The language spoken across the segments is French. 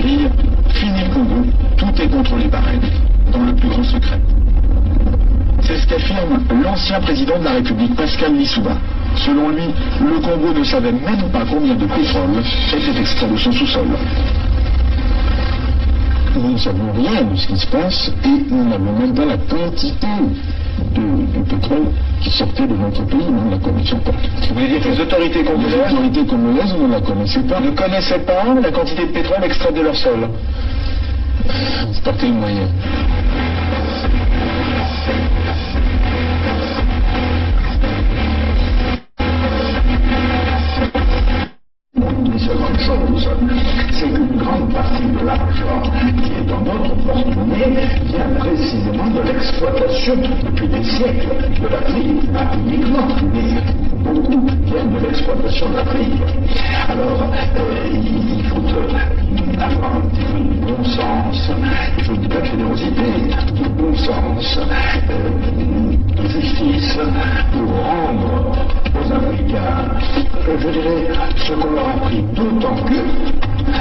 grille, fini le Congo, tout est contrôlé par elle, dans le plus grand secret. C'est ce qu'affirme l'ancien président de la République, Pascal Lissouba. Selon lui, le Congo ne savait même pas combien de pétrole était extrait de son sous-sol. Nous ne savons rien de ce qui se passe et nous n'avons même pas la quantité de pétrole qui sortait de notre pays, nous ne la connaissons pas. Vous voulez dire que les autorités congolaises ne la connaissaient pas. Ne connaissaient pas la quantité de pétrole extraite de leur sol. Par quel moyen? Une seconde chose, c'est qu'une grande partie de l'argent qui est dans notre porte-monnaie vient précisément de l'exploitation depuis des siècles de l'Afrique, pas uniquement, mais beaucoup viennent de l'exploitation de l'Afrique. Alors, il faut avoir un petit peu de bon sens, il faut de la générosité, du bon sens, de justice pour rendre aux Africains, je dirais, ce qu'on leur a pris, d'autant que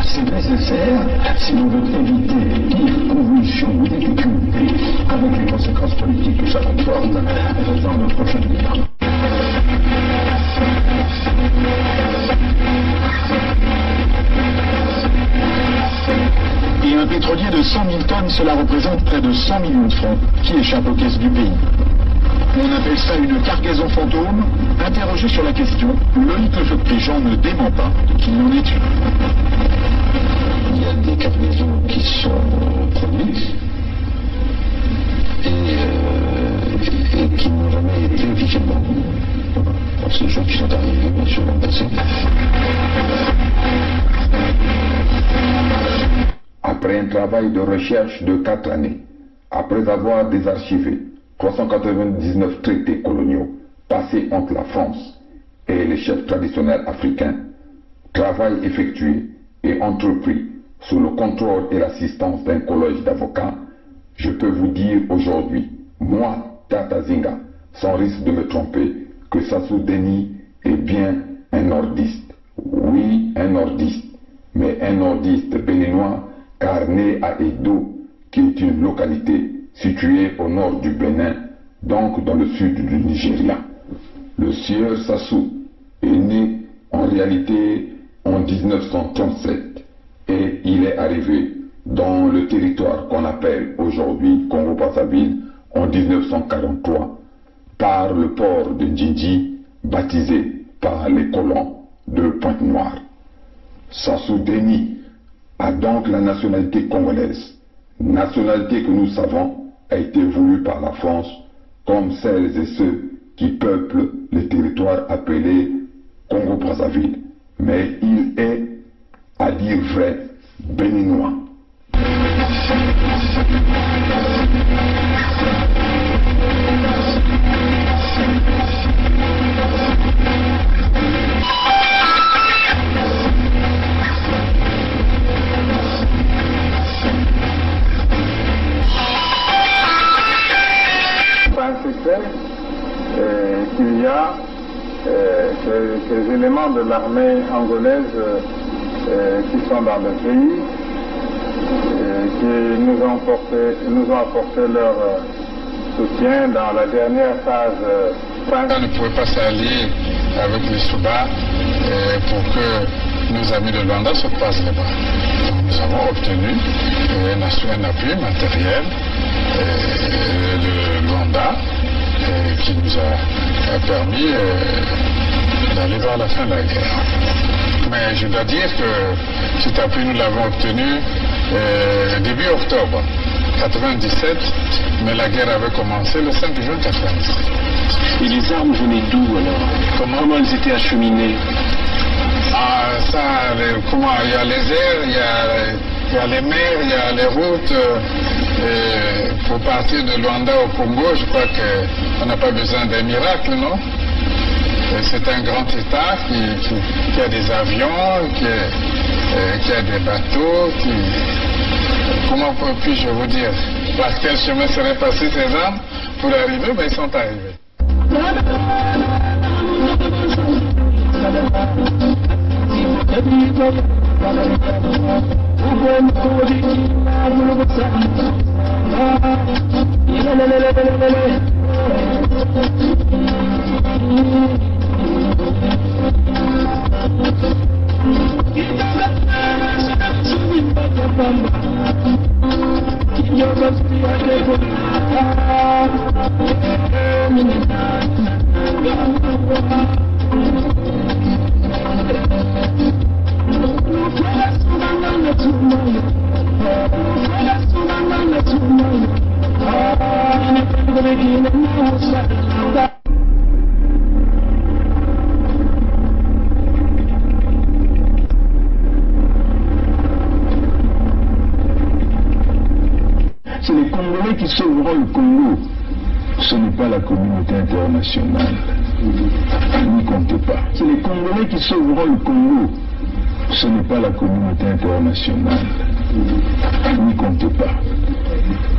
c'est nécessaire si on veut éviter les pires convulsions ou difficultés avec les conséquences politiques que ça comporte dans notre prochaine guerre. Et un pétrolier de 100 000 tonnes, cela représente près de 100 millions de francs qui échappent aux caisses du pays. On appelle ça une cargaison fantôme. Interrogé sur la question, Loïc Lefebvre-Jean ne dément pas qu'il en est une. Il y a des cargaisons qui sont produites et qui n'ont jamais été officiellement. Pour ces gens qui sont arrivés, bien sûr, dans le passé. Après un travail de recherche de 4 années, après avoir désarchivé 399 traités coloniaux passés entre la France et les chefs traditionnels africains, travail effectué et entrepris sous le contrôle et l'assistance d'un collège d'avocats, je peux vous dire aujourd'hui, moi, Tata Zinga, sans risque de me tromper, que Sassou Deni est bien un nordiste. Oui, un nordiste, mais un nordiste béninois, car né à Edo, qui est une localité située au nord du Bénin, donc dans le sud du Nigeria. Le sieur Sassou est né en réalité en 1937 et il est arrivé dans le territoire qu'on appelle aujourd'hui Congo-Brazzaville en 1943 par le port de Ndjindji baptisé par les colons de Pointe-Noire. Sassou Deni a donc la nationalité congolaise, nationalité que nous savons a été voulue par la France comme celles et ceux qui peuplent les territoires appelés Congo-Brazzaville. Mais il est, à dire vrai, béninois. Qu'il y a ces éléments de l'armée angolaise qui sont dans le pays, qui nous ont apporté leur soutien dans la dernière phase. On ne pouvait pas s'allier avec les Souba pour que nos amis de Luanda se passent là-bas. Donc nous avons obtenu un appui matériel de Luanda qui nous a permis d'aller vers la fin de la guerre. Mais je dois dire que cet appui, nous l'avons obtenu début octobre 1997, mais la guerre avait commencé le 5 juin 1997. Et les armes venaient d'où alors? Comment elles étaient acheminées? Ah, ça, comment? Il y a les airs, il y a les mers, il y a les routes. Pour partir de Luanda au Congo, je crois qu'on n'a pas besoin d'un miracle, non? C'est un grand État qui a des avions, qui a des bateaux, comment puis-je vous dire? Par quel chemin seraient passés ces armes pour arriver? Ben, ils sont arrivés. C'est les Congolais qui sauveront le Congo. Ce n'est pas la communauté internationale. N'y comptez pas. C'est les Congolais qui sauveront le Congo. Ce n'est pas la communauté internationale. N'y comptez pas.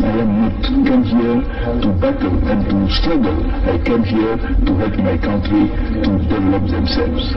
I am not come here to battle and to struggle. I came here to help my country to develop themselves.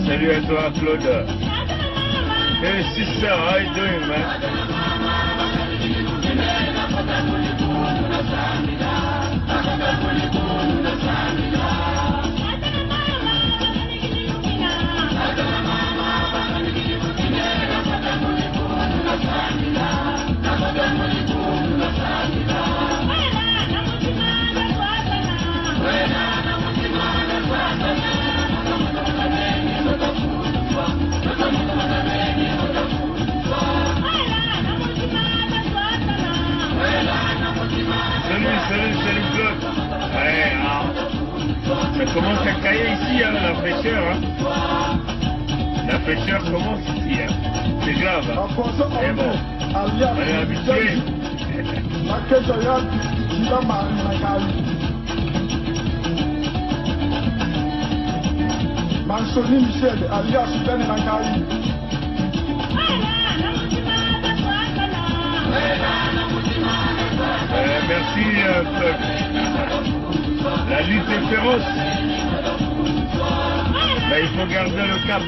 Salut à toi, Claude. Hey, sister, how you doing, man? Salut Claude. Ouais, ça commence à cailler ici, hein, la fraîcheur. Hein. La fraîcheur commence ici. Hein. C'est grave. Hein. Mais bon, on est habitué. Mansoni Michel, alias Ben Nankali. Merci, la lutte est féroce. Mais il faut garder le cap.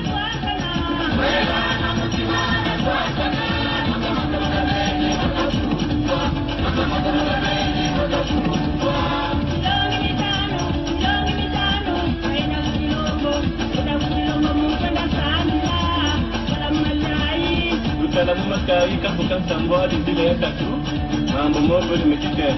Mambo moto limekita.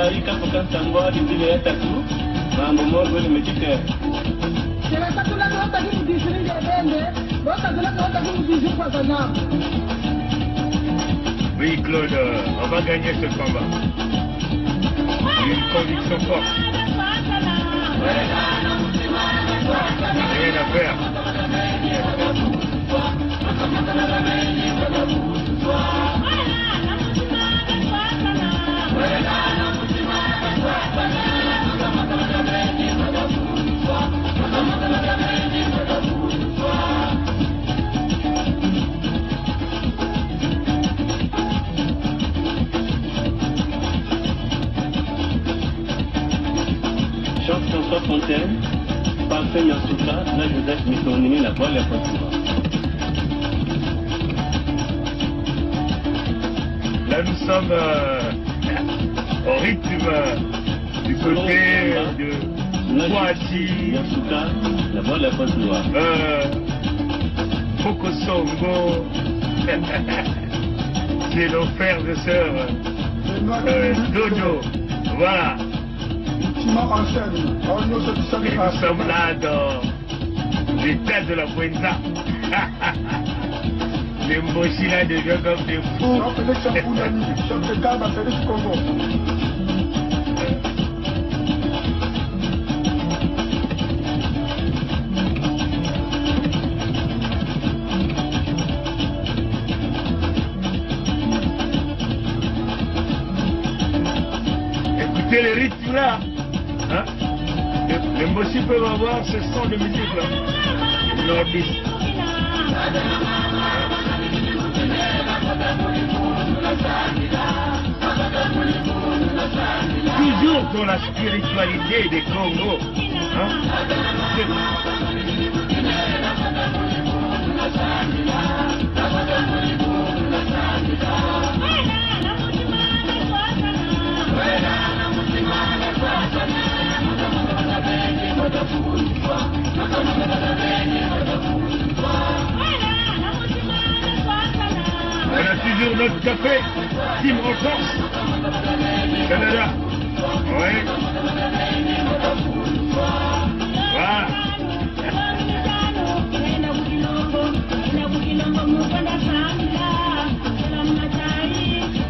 makarika pokansangwa dizile ya tatu mambo mogo limetike. Oui, Claude, on va gagner ce combat. Une conviction forte. Rien à faire. Jean-François Fontaine, Parfait Yasuka, là Joseph Mittonini, la voile et la pointe. Là nous sommes au rythme du côté de Kouachi, Yasuka, la voile et la pointe. Bokosongo, c'est nos frères et sœurs, Dodo, voilà. Et nous sommes là dans l'état de la Buenza. Les Mboshi là déjà comme des fous. Écoutez les rythmes là. Hein? Les Mboshi peuvent avoir ce son de musique là. Nordiste. Toujours dans la spiritualité des Congo. Hein? On a toujours notre café, Team Renforce, Canada. Ouais. Voilà.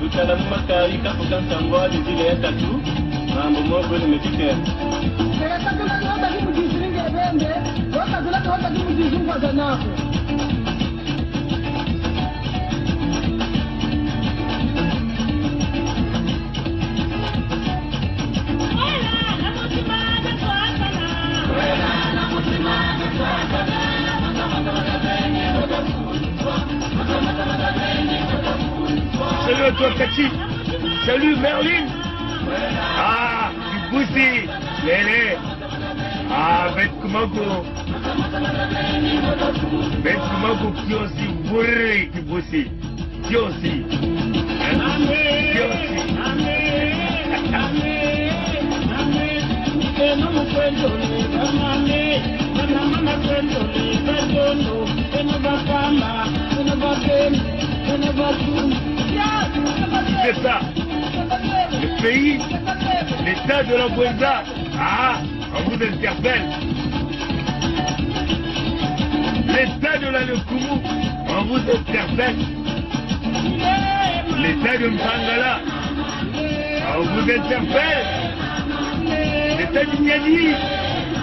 Tukala makarika pokansangwa dizile ya tatu mambo mogo limetike. Salut à toi Cathy. Salut Merlin. Ah, du Boussi. Lélé. Ah, Bet Kumako. Bet Kumako qui aussi bourré qui Boussi. Qui aussi. Qui aussi. C'est ça. Le pays, l'état de la Buenza. Ah, on vous interpelle. L'état de la Lokumu, on vous interpelle. L'état de Mpangala, on vous interpelle. L'état du Niani,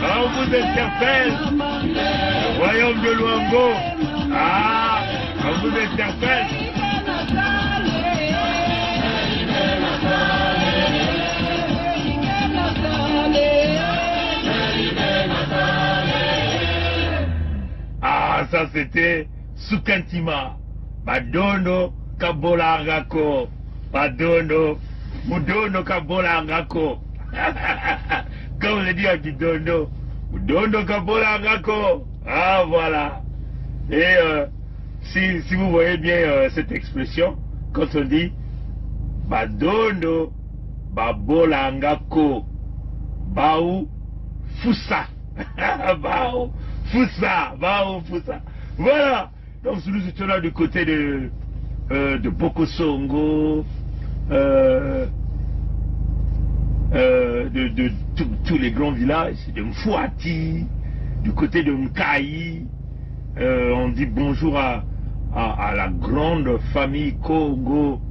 on vous interpelle. Le royaume de Luango, ah, on vous interpelle. Ah, ça c'était Sukantima. Badono Kabolangako. Badono. Mudono Kabolangako. Comme on le dit à Kidono. Mudono Kabolangako. Ah, voilà. Et si vous voyez bien cette expression, quand on dit Badono Babolangako. Baou Foussa. Baou Foussa. Baou Foussa. Voilà. Donc nous étions là du côté de Bokosongo. de tous les grands villages, de Mfouati, du côté de Mkaï. On dit bonjour à la grande famille Congo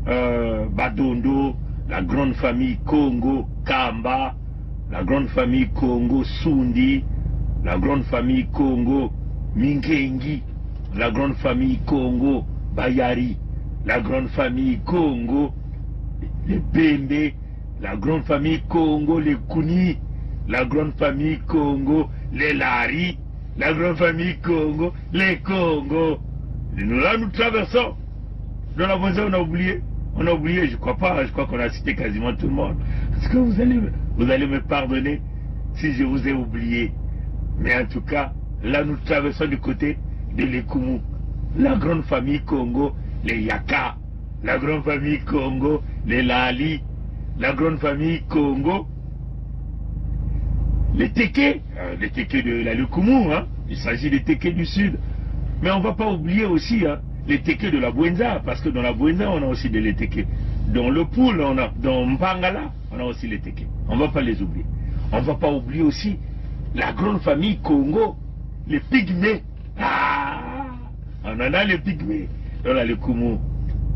Badondo, la grande famille Congo Kamba, la grande famille Congo Sundi, la grande famille Congo Minkengi, la grande famille Congo Bayari, la grande famille Congo les Bembe, la grande famille Congo les Kuni, la grande famille Congo les Lari, la grande famille Congo les Congo. Nous là nous traversons. Dans la voisin on a oublié, je crois pas, je crois qu'on a cité quasiment tout le monde. Est-ce que vous allez me pardonner si je vous ai oublié? Mais en tout cas, là nous traversons du côté de l'Ekumu, la grande famille Congo, les Yaka, la grande famille Congo, les Lali, la grande famille Congo, les Teke de la Lekumu, hein. Il s'agit des Teke du sud. Mais on ne va pas oublier aussi les Teke de la Bouenza, parce que dans la Bouenza, on a aussi des Teke. Dans le Poul, dans Mpangala, on a aussi les Teke. On ne va pas les oublier. On ne va pas oublier aussi la grande famille Congo, les Pygmées. Ah, on en a les Pygmées dans la Lekumu.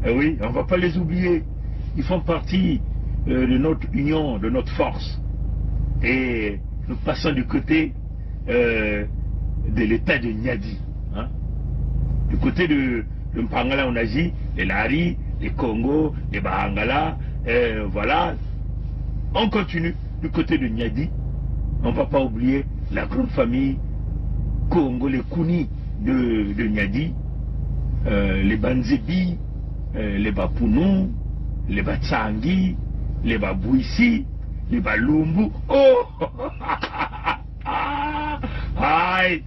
Eh oui, on ne va pas les oublier. Ils font partie de notre union, de notre force. Et nous passons du côté de l'état de Nyadi. Hein? Du côté de Mpangala, on agit les Lari, les Congo, les Bahangala, voilà. On continue du côté de Nyadi. On ne va pas oublier la grande famille Congo, les Kuni de Nyadi, les Banzebi, les Bapounou, les Batsangi, les Babouissi, les Balumbu. Oh! Aïe!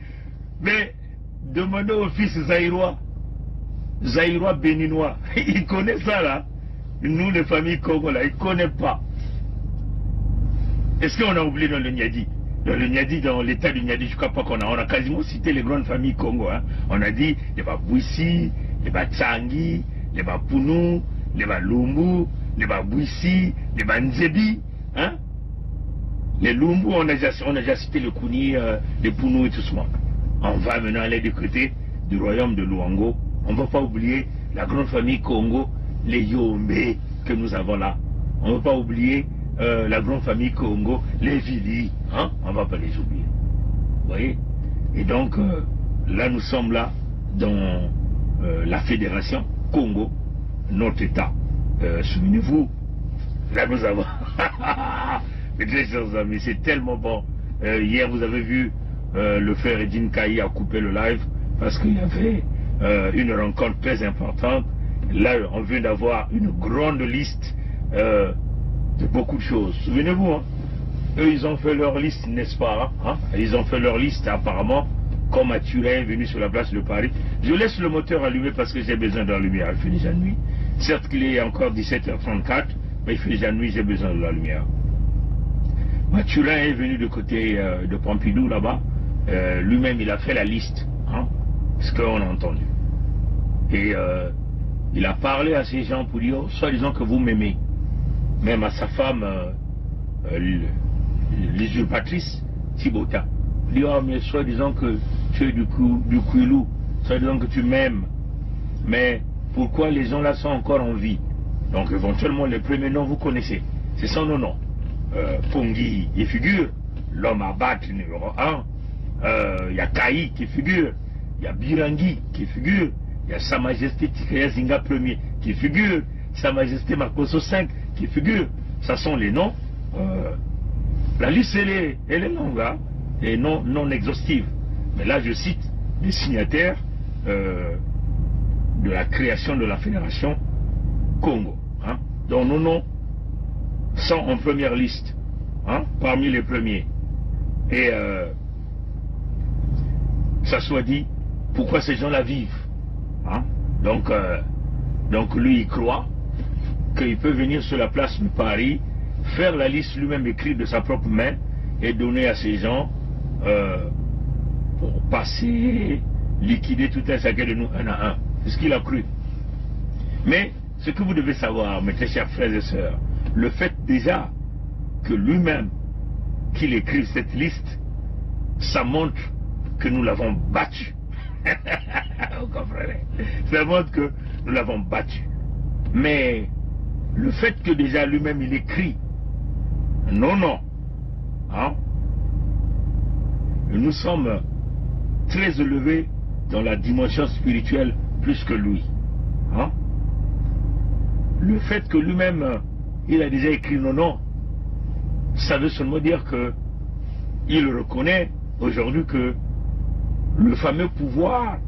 Mais demandez au fils Zaïrois béninois, il connaît ça là. Nous, les familles Congo là, il ne connaît pas. Est-ce qu'on a oublié dans le Nyadi? Dans le Nyadi, dans l'état du Nyadi, je ne crois pas qu'on a quasiment cité les grandes familles Congo. Hein. On a dit les Babouissi, les Batsangi, les Bapounou, les Balumbu, les Babouissi, les Banzebi, hein? Les Lumbu, on a déjà cité le Kuni, les Pounou et tout ce monde. On va maintenant aller du côté du royaume de Luango. On ne va pas oublier la grande famille Congo, les Yombe que nous avons là. On ne va pas oublier la grande famille Congo, les Vili, hein? On ne va pas les oublier. Vous voyez? Et donc, là, nous sommes là dans la fédération Congo, notre État. Souvenez-vous, là nous avons... Mes très chers amis, c'est tellement bon. Hier, vous avez vu le frère Edine Kaï a coupé le live parce qu'il y avait une rencontre très importante. Là, on vient d'avoir une grande liste de beaucoup de choses. Souvenez-vous, hein, eux, ils ont fait leur liste, n'est-ce pas, hein? Ils ont fait leur liste, apparemment, quand Mathurin est venu sur la place de Paris. Je laisse le moteur allumé parce que j'ai besoin de la lumière. Il fait déjà nuit. Certes qu'il est encore 17h34, mais il fait déjà nuit, j'ai besoin de la lumière. Mathurin est venu du côté de Pompidou, là-bas. Lui-même, il a fait la liste, hein, ce qu'on a entendu. Et il a parlé à ces gens pour dire, soi-disant que vous m'aimez. Même à sa femme, l'usurpatrice, Thibota. Il dit, oh, mais soi-disant que tu es du Kouilou, soi-disant que tu m'aimes. Mais pourquoi les gens là sont encore en vie? Donc éventuellement, les premiers noms, vous connaissez. Ce sont nos noms. Pongi, il figure. L'homme à battre, numéro 1. Il y a Kaï qui figure. Il y a Birangi qui figure. Il y a Sa Majesté Tikaya Zinga Ier qui figure. Sa Majesté Makoso 5 qui figure. Ce sont les noms. La liste, elle est longue, hein, et non exhaustive. Mais là, je cite les signataires de la création de la Fédération Congo. Hein, dont nos noms sont en première liste, hein, parmi les premiers. Et ça soit dit, pourquoi ces gens-là vivent. Hein? Donc lui, il croit qu'il peut venir sur la place de Paris, faire la liste lui-même écrite de sa propre main et donner à ces gens pour passer, liquider tout un chacun de nous un à un. C'est ce qu'il a cru. Mais ce que vous devez savoir, mes très chers frères et sœurs, le fait déjà que lui-même, qu'il écrive cette liste, ça montre que nous l'avons battu. Vous comprenez? Ça montre que nous l'avons battu. Mais le fait que déjà lui-même il écrit non, non, hein, nous sommes très élevés dans la dimension spirituelle plus que lui. Hein? Le fait que lui-même il a déjà écrit non, non, ça veut seulement dire que il reconnaît aujourd'hui que le fameux pouvoir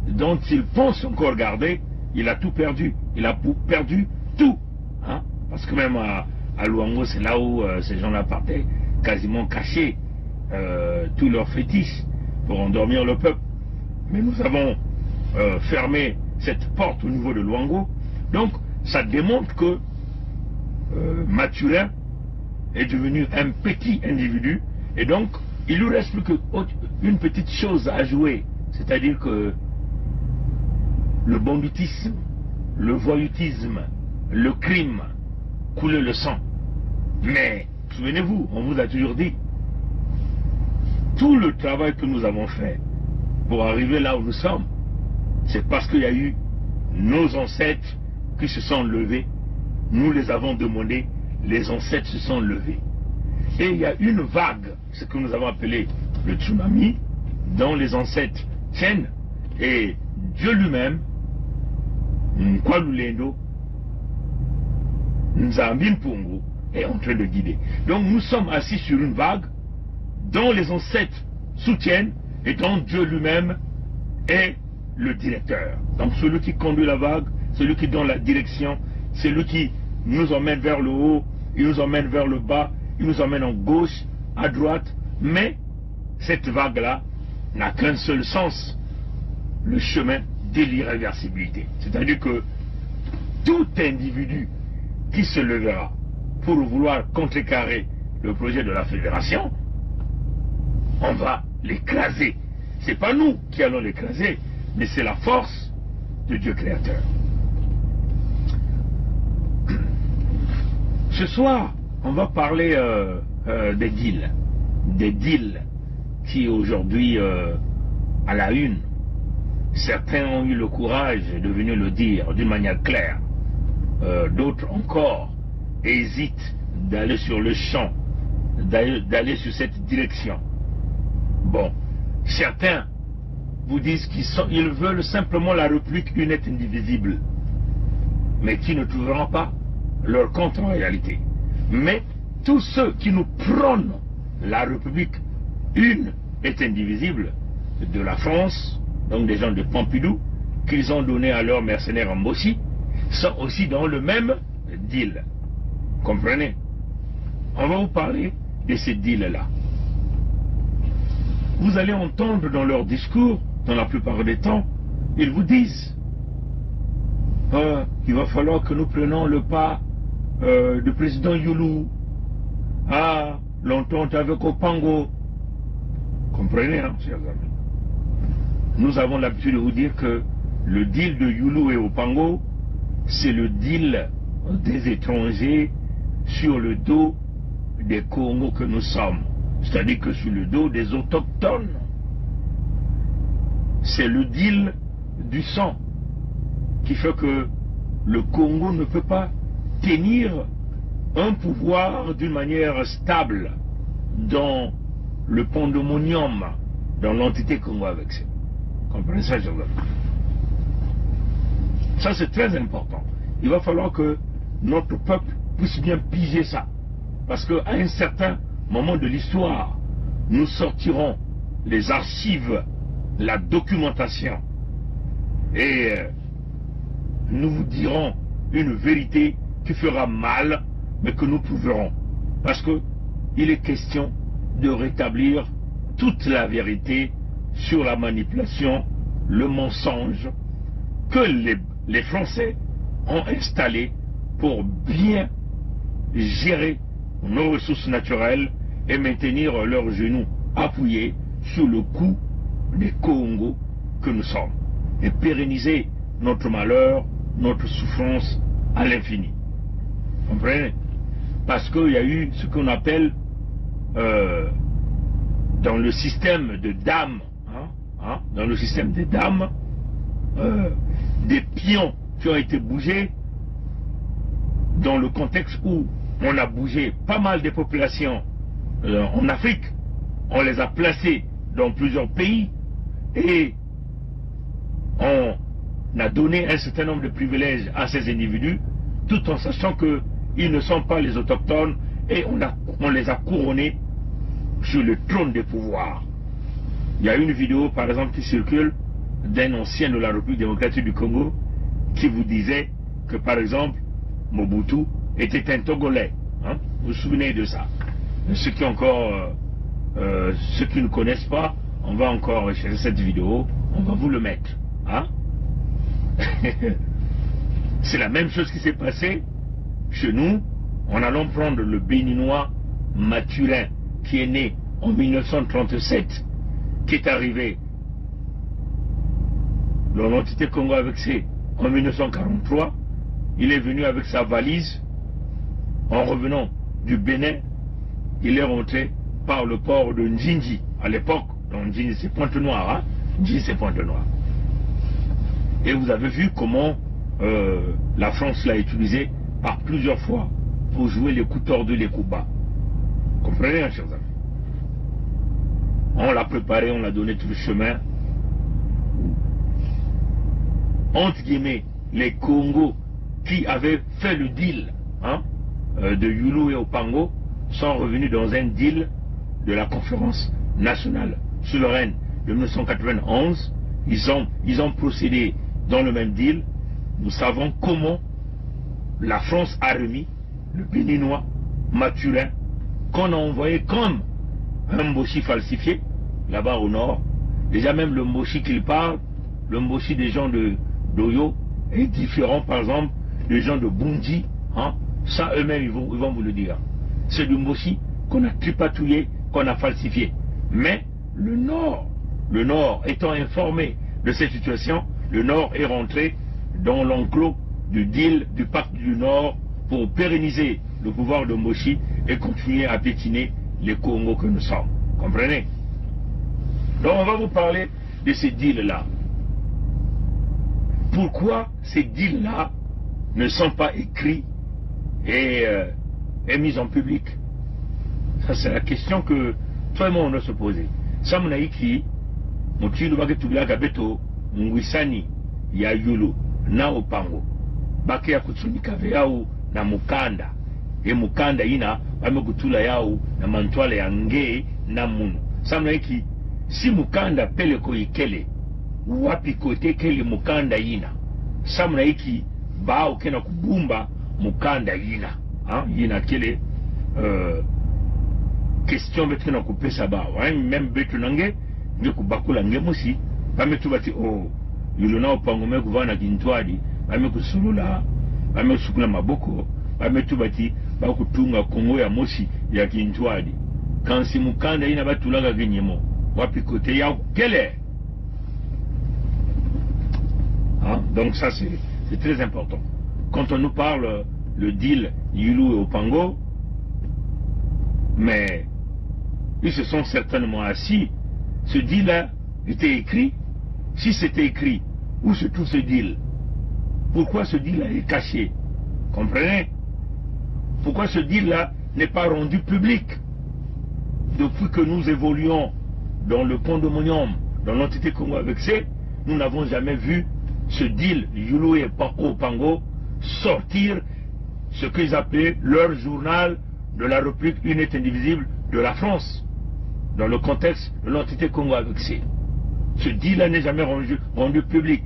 dont il pense encore garder, il a tout perdu. Il a perdu tout. Hein? Parce que même à Luango, c'est là où ces gens-là partaient quasiment cacher tous leurs fétiches pour endormir le peuple. Mais nous avons fermé cette porte au niveau de Luango. Donc, ça démontre que Mathurin est devenu un petit individu. Et donc, il lui reste plus qu'une petite chose à jouer. C'est-à-dire que le banditisme, le voyoutisme, le crime, couler le sang. Mais, souvenez-vous, on vous a toujours dit, tout le travail que nous avons fait pour arriver là où nous sommes, c'est parce qu'il y a eu nos ancêtres qui se sont levés, nous les avons demandés, les ancêtres se sont levés. Et il y a une vague, ce que nous avons appelé le tsunami, dont les ancêtres tiennent, et Dieu lui-même, Nkwalulendo, Nzambin Pongo, est en train de guider. Donc nous sommes assis sur une vague dont les ancêtres soutiennent et dont Dieu lui-même est le directeur. Donc celui qui conduit la vague, celui qui donne la direction, celui qui nous emmène vers le haut, il nous emmène vers le bas, il nous emmène en gauche, à droite, mais cette vague-là n'a qu'un seul sens, le chemin de l'irréversibilité. C'est-à-dire que tout individu qui se levera pour vouloir contrecarrer le projet de la fédération, on va l'écraser. Ce n'est pas nous qui allons l'écraser, mais c'est la force de Dieu créateur. Ce soir, on va parler des deals. Des deals qui aujourd'hui, à la une, certains ont eu le courage de venir le dire d'une manière claire. D'autres encore hésitent d'aller sur le champ, d'aller sur cette direction. Bon, certains vous disent qu'ils veulent simplement la République une et indivisible, mais qui ne trouveront pas leur compte en réalité. Mais tous ceux qui nous prônent la République une et indivisible de la France, donc des gens de Pompidou, qu'ils ont donné à leurs mercenaires en Bossie, sont aussi dans le même deal. Comprenez? On va vous parler de ces deals-là. Vous allez entendre dans leurs discours, dans la plupart des temps, ils vous disent il va falloir que nous prenions le pas du président Youlou, l'entente avec Opango. Comprenez, hein, chers amis? Nous avons l'habitude de vous dire que le deal de Youlou et Opango, c'est le deal des étrangers sur le dos des Congos que nous sommes. C'est-à-dire que sur le dos des autochtones. C'est le deal du sang qui fait que le Congo ne peut pas tenir un pouvoir d'une manière stable dans le pandémonium, dans l'entité congo-vexée. Comprenez ça, je veux dire. Ça, c'est très important. Il va falloir que notre peuple puisse bien piger ça. Parce qu'à un certain moment de l'histoire, nous sortirons les archives, la documentation, et nous vous dirons une vérité qui fera mal, mais que nous prouverons. Parce qu'il est question de rétablir toute la vérité sur la manipulation, le mensonge que les Français ont installé pour bien gérer nos ressources naturelles et maintenir leurs genoux appuyés sur le cou des Congos que nous sommes et pérenniser notre malheur, notre souffrance à l'infini. Comprenez? parce qu'il y a eu ce qu'on appelle dans le système de dames, dans le système des dames, des pions qui ont été bougés dans le contexte où on a bougé pas mal de populations en Afrique, on les a placés dans plusieurs pays et on a donné un certain nombre de privilèges à ces individus tout en sachant qu'ils ne sont pas les autochtones et on les a couronnés sur le trône des pouvoirs. Il y a une vidéo par exemple qui circule d'un ancien de la République démocratique du Congo qui vous disait que par exemple Mobutu était un Togolais. Vous vous souvenez de ça? Ceux qui ne connaissent pas, on va encore rechercher cette vidéo, on va vous le mettre. C'est la même chose qui s'est passée chez nous. En allant prendre le Béninois Mathurin qui est né en 1937, qui est arrivé dans l'entité Congo avec C en 1943, il est venu avec sa valise. En revenant du Bénin, il est rentré par le port de Njinji. À l'époque, Njinji c'est Pointe-Noire, Njinji c'est Pointe-Noire. Et vous avez vu comment la France l'a utilisé par plusieurs fois pour jouer les coups tordus, les coups bas. Comprenez, chers amis? On l'a préparé, on l'a donné tout le chemin. Entre guillemets, les Congos qui avaient fait le deal de Yulu et Opango sont revenus dans un deal de la conférence nationale souveraine de 1991. Ils ont procédé dans le même deal. Nous savons comment la France a remis le Béninois Mathurin qu'on a envoyé comme un Mboshi falsifié là-bas au nord. Déjà même le Mboshi qu'il parle, le Mboshi des gens d'Oyo est différent par exemple des gens de Bundi. Ça eux-mêmes ils vont vous le dire. C'est du Mboshi qu'on a tripatouillé, qu'on a falsifié. Mais le Nord étant informé de cette situation, le Nord est rentré dans l'enclos du deal du pacte du Nord pour pérenniser le pouvoir de Mboshi et continuer à piétiner les Congos que nous sommes. Comprenez? Donc on va vous parler de ces deals-là. Pourquoi ces deals-là ne sont pas écrits et mis en public? Ça c'est la question que toi et moi on doit se poser. Samunaiki, Motilu Bagetubila Gabeto, Ngwisani, ya Yulu, na Opango, Bakia Kutsunika Veau, na Mukanda, e Mukanda ina, Bamekutula yao, na Mantwale Yange, na Munu. Samunaiki, si Mukanda Peleko Ikele, wapi kote kele Mukanda ina. Samunaiki, Bao Kena Kubumba, Mukanda ina. Yina kele, question betu na kupesa bao. Même betu nange, nge kubakula nge musi, bametu bati Yulu na Opango me kuvana kintwadi, bameku sulula, bameku sukula maboko, bametu bati bakutunga Kongo ya mosi ya kintwadi. Kansi Mukanda ina batulaga genyemo, wapi kote ya kele. Donc ça c'est très important. Quand on nous parle le deal Yulu et Opango, mais ils se sont certainement assis. Ce deal-là était écrit. Si c'était écrit, où se trouve ce deal? Pourquoi ce deal-là est caché? Comprenez? Pourquoi ce deal-là n'est pas rendu public? Depuis que nous évoluons dans le condominium, dans l'entité Congo avec C, nous n'avons jamais vu ce deal Yulu et Opango sortir ce qu'ils appelaient leur journal de la République unie et indivisible de la France, dans le contexte de l'entité Congo avec C. Ce deal-là n'est jamais rendu public.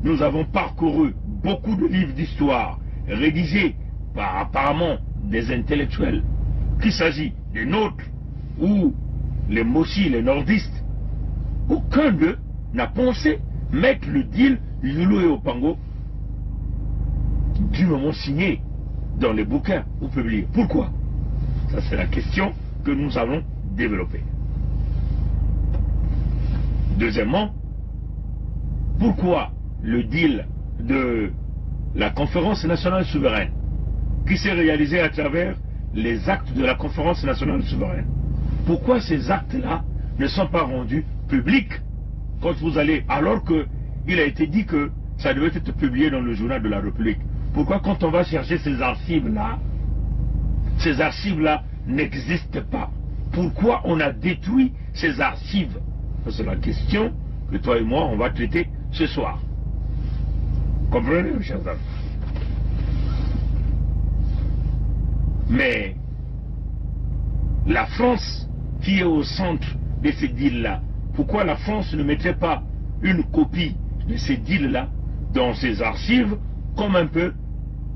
Nous avons parcouru beaucoup de livres d'histoire rédigés par apparemment des intellectuels, qu'il s'agit des nôtres ou les Moshi, les nordistes. Aucun d'eux n'a pensé mettre le deal Yulu et Opango du moment signé dans les bouquins ou publiés. Pourquoi? Ça c'est la question que nous allons développer. Deuxièmement, pourquoi le deal de la conférence nationale souveraine qui s'est réalisé à travers les actes de la conférence nationale souveraine. Pourquoi ces actes-là ne sont pas rendus publics quand vous allez, alors qu'il a été dit que ça devait être publié dans le journal de la République? Pourquoi quand on va chercher ces archives-là n'existent pas? Pourquoi on a détruit ces archives? C'est la question que toi et moi on va traiter ce soir. Comprenez, mes chers amis? Mais la France qui est au centre de ces deals-là, pourquoi la France ne mettrait pas une copie de ces deals-là dans ses archives, comme un peu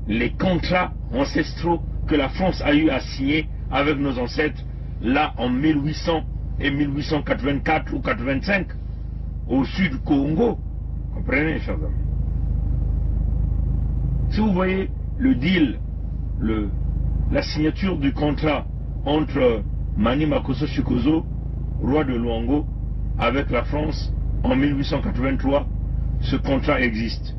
les contrats ancestraux que la France a eu à signer avec nos ancêtres là en 1800 et 1884 ou 85 au sud du Congo? Comprenez, chers amis? Si vous voyez le deal, la signature du contrat entre Mani Makosso Chikozo, roi de Luango, avec la France en 1883, ce contrat existe.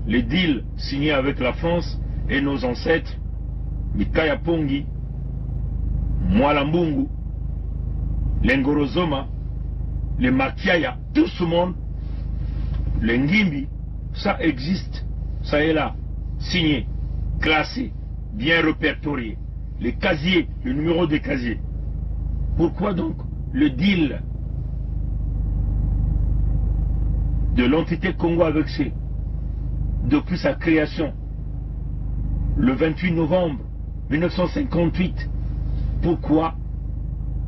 Les deals signés avec la France et nos ancêtres, Mikaya Pongi, Mwalambungu, les Ngorozoma, les Makiaya, tout ce monde, les Ngimbi, ça existe, ça est là, signé, classé, bien répertorié, les casiers, le numéro des casiers. Pourquoi donc le deal de l'entité Congo avec C, depuis sa création, le 28 novembre 1958, pourquoi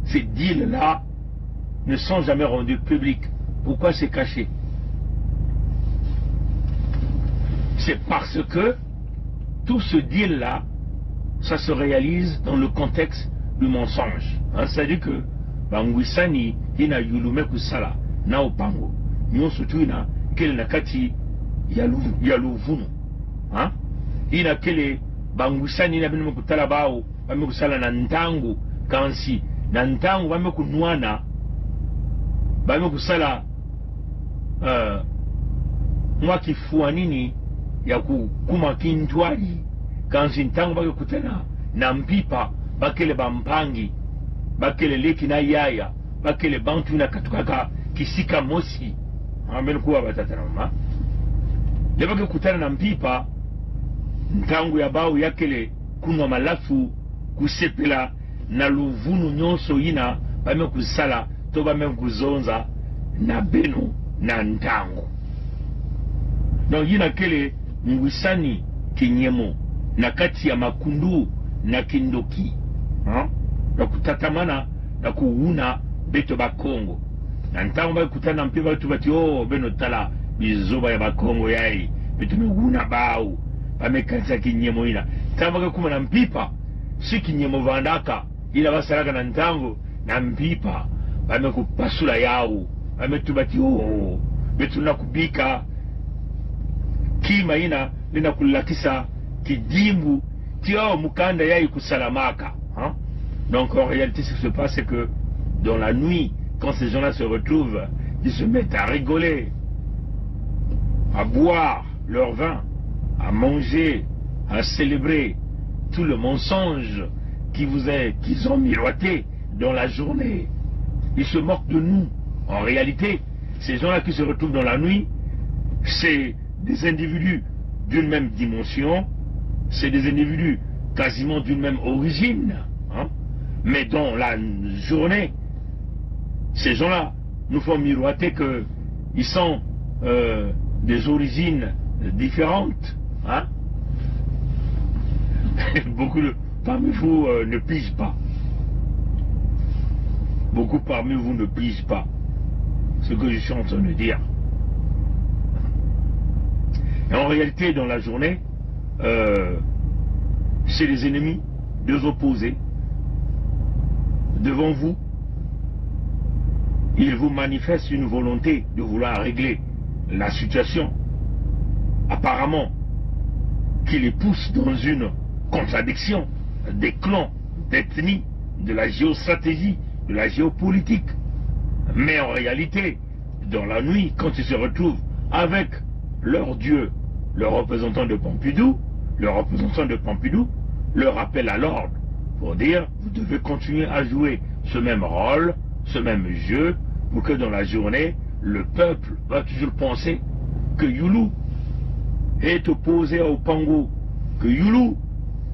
ces deals-là ne sont jamais rendus publics? Pourquoi c'est caché? C'est parce que tout ce deal-là, ça se réalise dans le contexte du mensonge. C'est-à-dire que Bangwisani, ina yulume kusala, na opango, nyonso tuina, kele nakati yaluvunu. Ina kele Bangwisani ina binu kutala bao, bame kusala na ntangu, kansi, na ntangu bame kunuana, bame kusala mwaki fuanini ya kukuma kintwali, kansi ntangu bake kutana na mpipa, bakele bampangi, bakele leki na yaya, bakele bantu na katukaka kisika mosi, kuwa batatana mama. Lebake kutana na mpipa, ntangu ya bao yakele kunwa malafu, kusepela na luvunu nyonso ina, bame kusala, to bame kuzonza na beno na ntangu. Donc yina kele Ngwisani kinyemo, na kati ya makundu na kindoki, na kutatamana na kuuna beto ba Kongo. Na ntango ba kutana mpiba tu bati beno tala bizoba ya ba Kongo yai beto nuuna bao bamekaza kinyemo ina. Tamba kuma na mpipa si kinyemo vandaka ila basaraka na ntango na mpipa bamekupasula yao bametu bati beto nakubika kima ina lina kulakisa kidimbu tiao mukanda yai kusalamaka. Donc en réalité ce qui se passe c'est que dans la nuit, quand ces gens-là se retrouvent, ils se mettent à rigoler, à boire leur vin, à manger, à célébrer tout le mensonge qu'ils ont miroité dans la journée. Ils se moquent de nous. En réalité, ces gens-là qui se retrouvent dans la nuit, c'est des individus d'une même dimension, c'est des individus quasiment d'une même origine, mais dans la journée, ces gens-là nous font miroiter qu'ils sont des origines différentes. Beaucoup parmi vous ne pigent pas. Beaucoup parmi vous ne pigent pas ce que je suis en train de dire. Et en réalité, dans la journée, c'est les ennemis, deux opposés, devant vous. Ils vous manifestent une volonté de vouloir régler la situation, apparemment, qui les pousse dans une contradiction des clans, d'ethnie, de la géostratégie, de la géopolitique. Mais en réalité, dans la nuit, quand ils se retrouvent avec leur Dieu, le représentant de Pompidou, leur appel à l'ordre pour dire vous devez continuer à jouer ce même rôle, ce même jeu, pour que dans la journée, le peuple va toujours penser que Youlou est opposé au Pango, que Youlou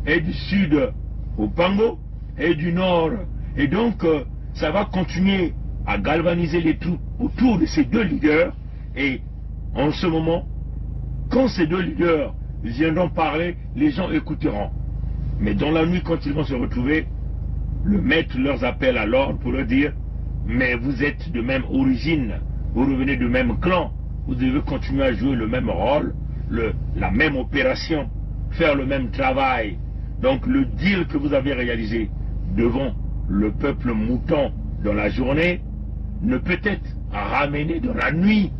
est du sud au Pango et du nord. Et donc, ça va continuer à galvaniser les troupes autour de ces deux leaders. Et en ce moment, quand ces deux leaders viendront parler, les gens écouteront. Mais dans la nuit, quand ils vont se retrouver, le maître leur appelle à l'ordre pour leur dire mais vous êtes de même origine, vous revenez du même clan, vous devez continuer à jouer le même rôle, la même opération, faire le même travail. Donc le deal que vous avez réalisé devant le peuple mouton dans la journée ne peut être ramené dans la nuit.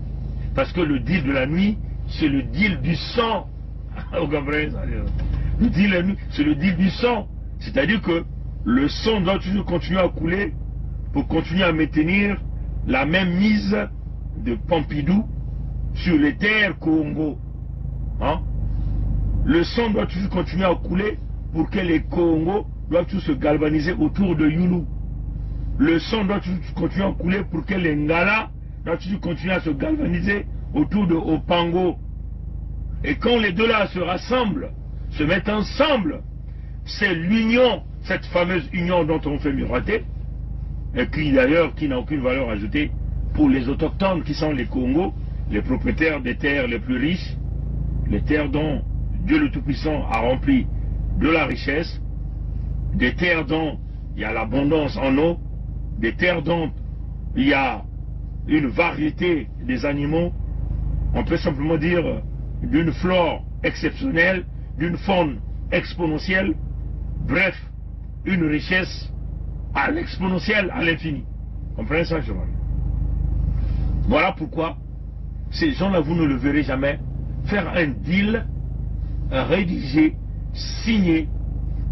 Parce que le deal de la nuit, c'est le deal du sang. Vous comprenez ça? Le deal de la nuit, c'est le deal du sang. C'est-à-dire que le sang doit toujours continuer à couler pour continuer à maintenir la même mise de Pompidou sur les terres Congo. Hein? Le sang doit toujours continuer à couler pour que les Congos doivent tous se galvaniser autour de Youlou. Le sang doit toujours continuer à couler pour que les Ngala doivent toujours continuer à se galvaniser autour de Opango. Et quand les deux là se rassemblent, se mettent ensemble, c'est l'union, cette fameuse union dont on fait miroiter, et qui d'ailleurs qui n'a aucune valeur ajoutée pour les autochtones qui sont les Congos, les propriétaires des terres les plus riches, les terres dont Dieu le Tout-Puissant a rempli de la richesse, des terres dont il y a l'abondance en eau, des terres dont il y a une variété des animaux, on peut simplement dire d'une flore exceptionnelle, d'une faune exponentielle, bref, une richesse à l'exponentielle, à l'infini. Comprenez ça, je vois. Voilà pourquoi ces gens-là, vous ne le verrez jamais faire un deal rédigé, signé.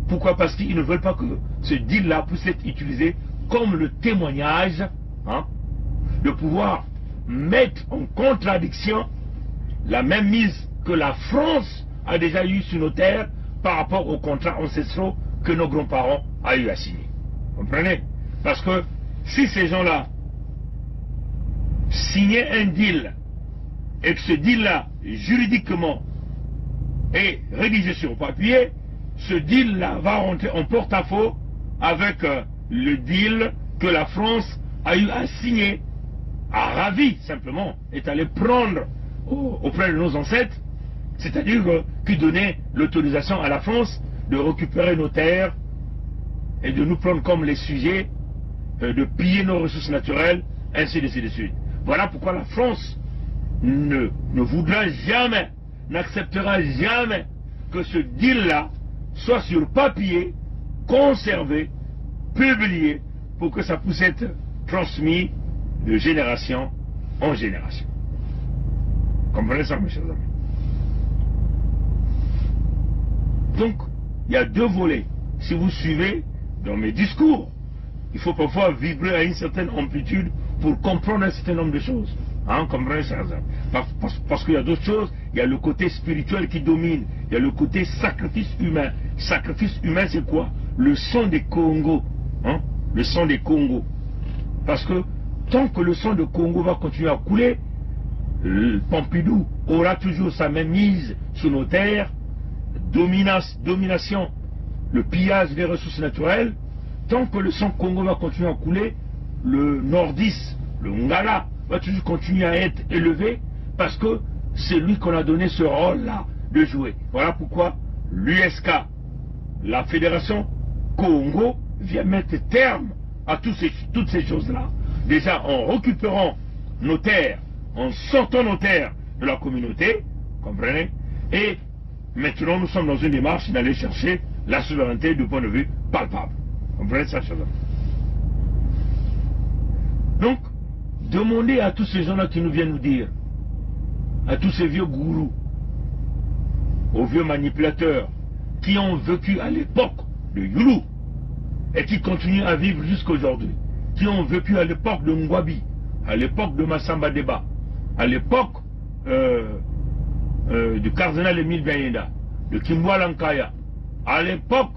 Pourquoi? Parce qu'ils ne veulent pas que ce deal-là puisse être utilisé comme le témoignage, hein, de pouvoir mettre en contradiction la même mise que la France a déjà eue sur nos terres par rapport aux contrats ancestraux que nos grands-parents ont eu à signer. Vous comprenez? Parce que si ces gens-là signaient un deal et que ce deal-là, juridiquement, est rédigé sur papier, ce deal-là va rentrer en porte-à-faux avec le deal que la France a eu à signer, a ravi simplement, est allé prendre auprès de nos ancêtres, c'est-à-dire qui donnait l'autorisation à la France de récupérer nos terres et de nous prendre comme les sujets, de piller nos ressources naturelles, ainsi de suite. Voilà pourquoi la France ne voudra jamais, n'acceptera jamais que ce deal-là soit sur papier, conservé, publié, pour que ça puisse être transmis de génération en génération. Comprenez ça, mes chers amis? Donc, il y a deux volets. Si vous suivez dans mes discours, il faut parfois vibrer à une certaine amplitude pour comprendre un certain nombre de choses. Hein, comprenez ça? Parce qu'il y a d'autres choses. Il y a le côté spirituel qui domine. Il y a le côté sacrifice humain. Sacrifice humain, c'est quoi? Le sang des Congos. Hein? Le sang des Congos. Parce que tant que le sang de Congo va continuer à couler, Pompidou aura toujours sa même mise sur nos terres, domination, le pillage des ressources naturelles. Tant que le sang Congo va continuer à couler, le nordiste, le Ngala, va toujours continuer à être élevé parce que c'est lui qu'on a donné ce rôle-là de jouer. Voilà pourquoi l'USK, la Fédération Congo, vient mettre terme à toutes ces choses-là. Déjà en récupérant nos terres, en sortant nos terres de la communauté, comprenez? Et maintenant nous sommes dans une démarche d'aller chercher la souveraineté du point de vue palpable. Comprenez ça, chers amis? Donc, demandez à tous ces gens-là qui nous viennent nous dire, à tous ces vieux gourous, aux vieux manipulateurs, qui ont vécu à l'époque de Youlou, et qui continuent à vivre jusqu'à aujourd'hui, qui ont vécu à l'époque de Ngwabi, à l'époque de Massamba Deba, à l'époque du cardinal Émile Biayenda, de Kimwa Lankaya, à l'époque,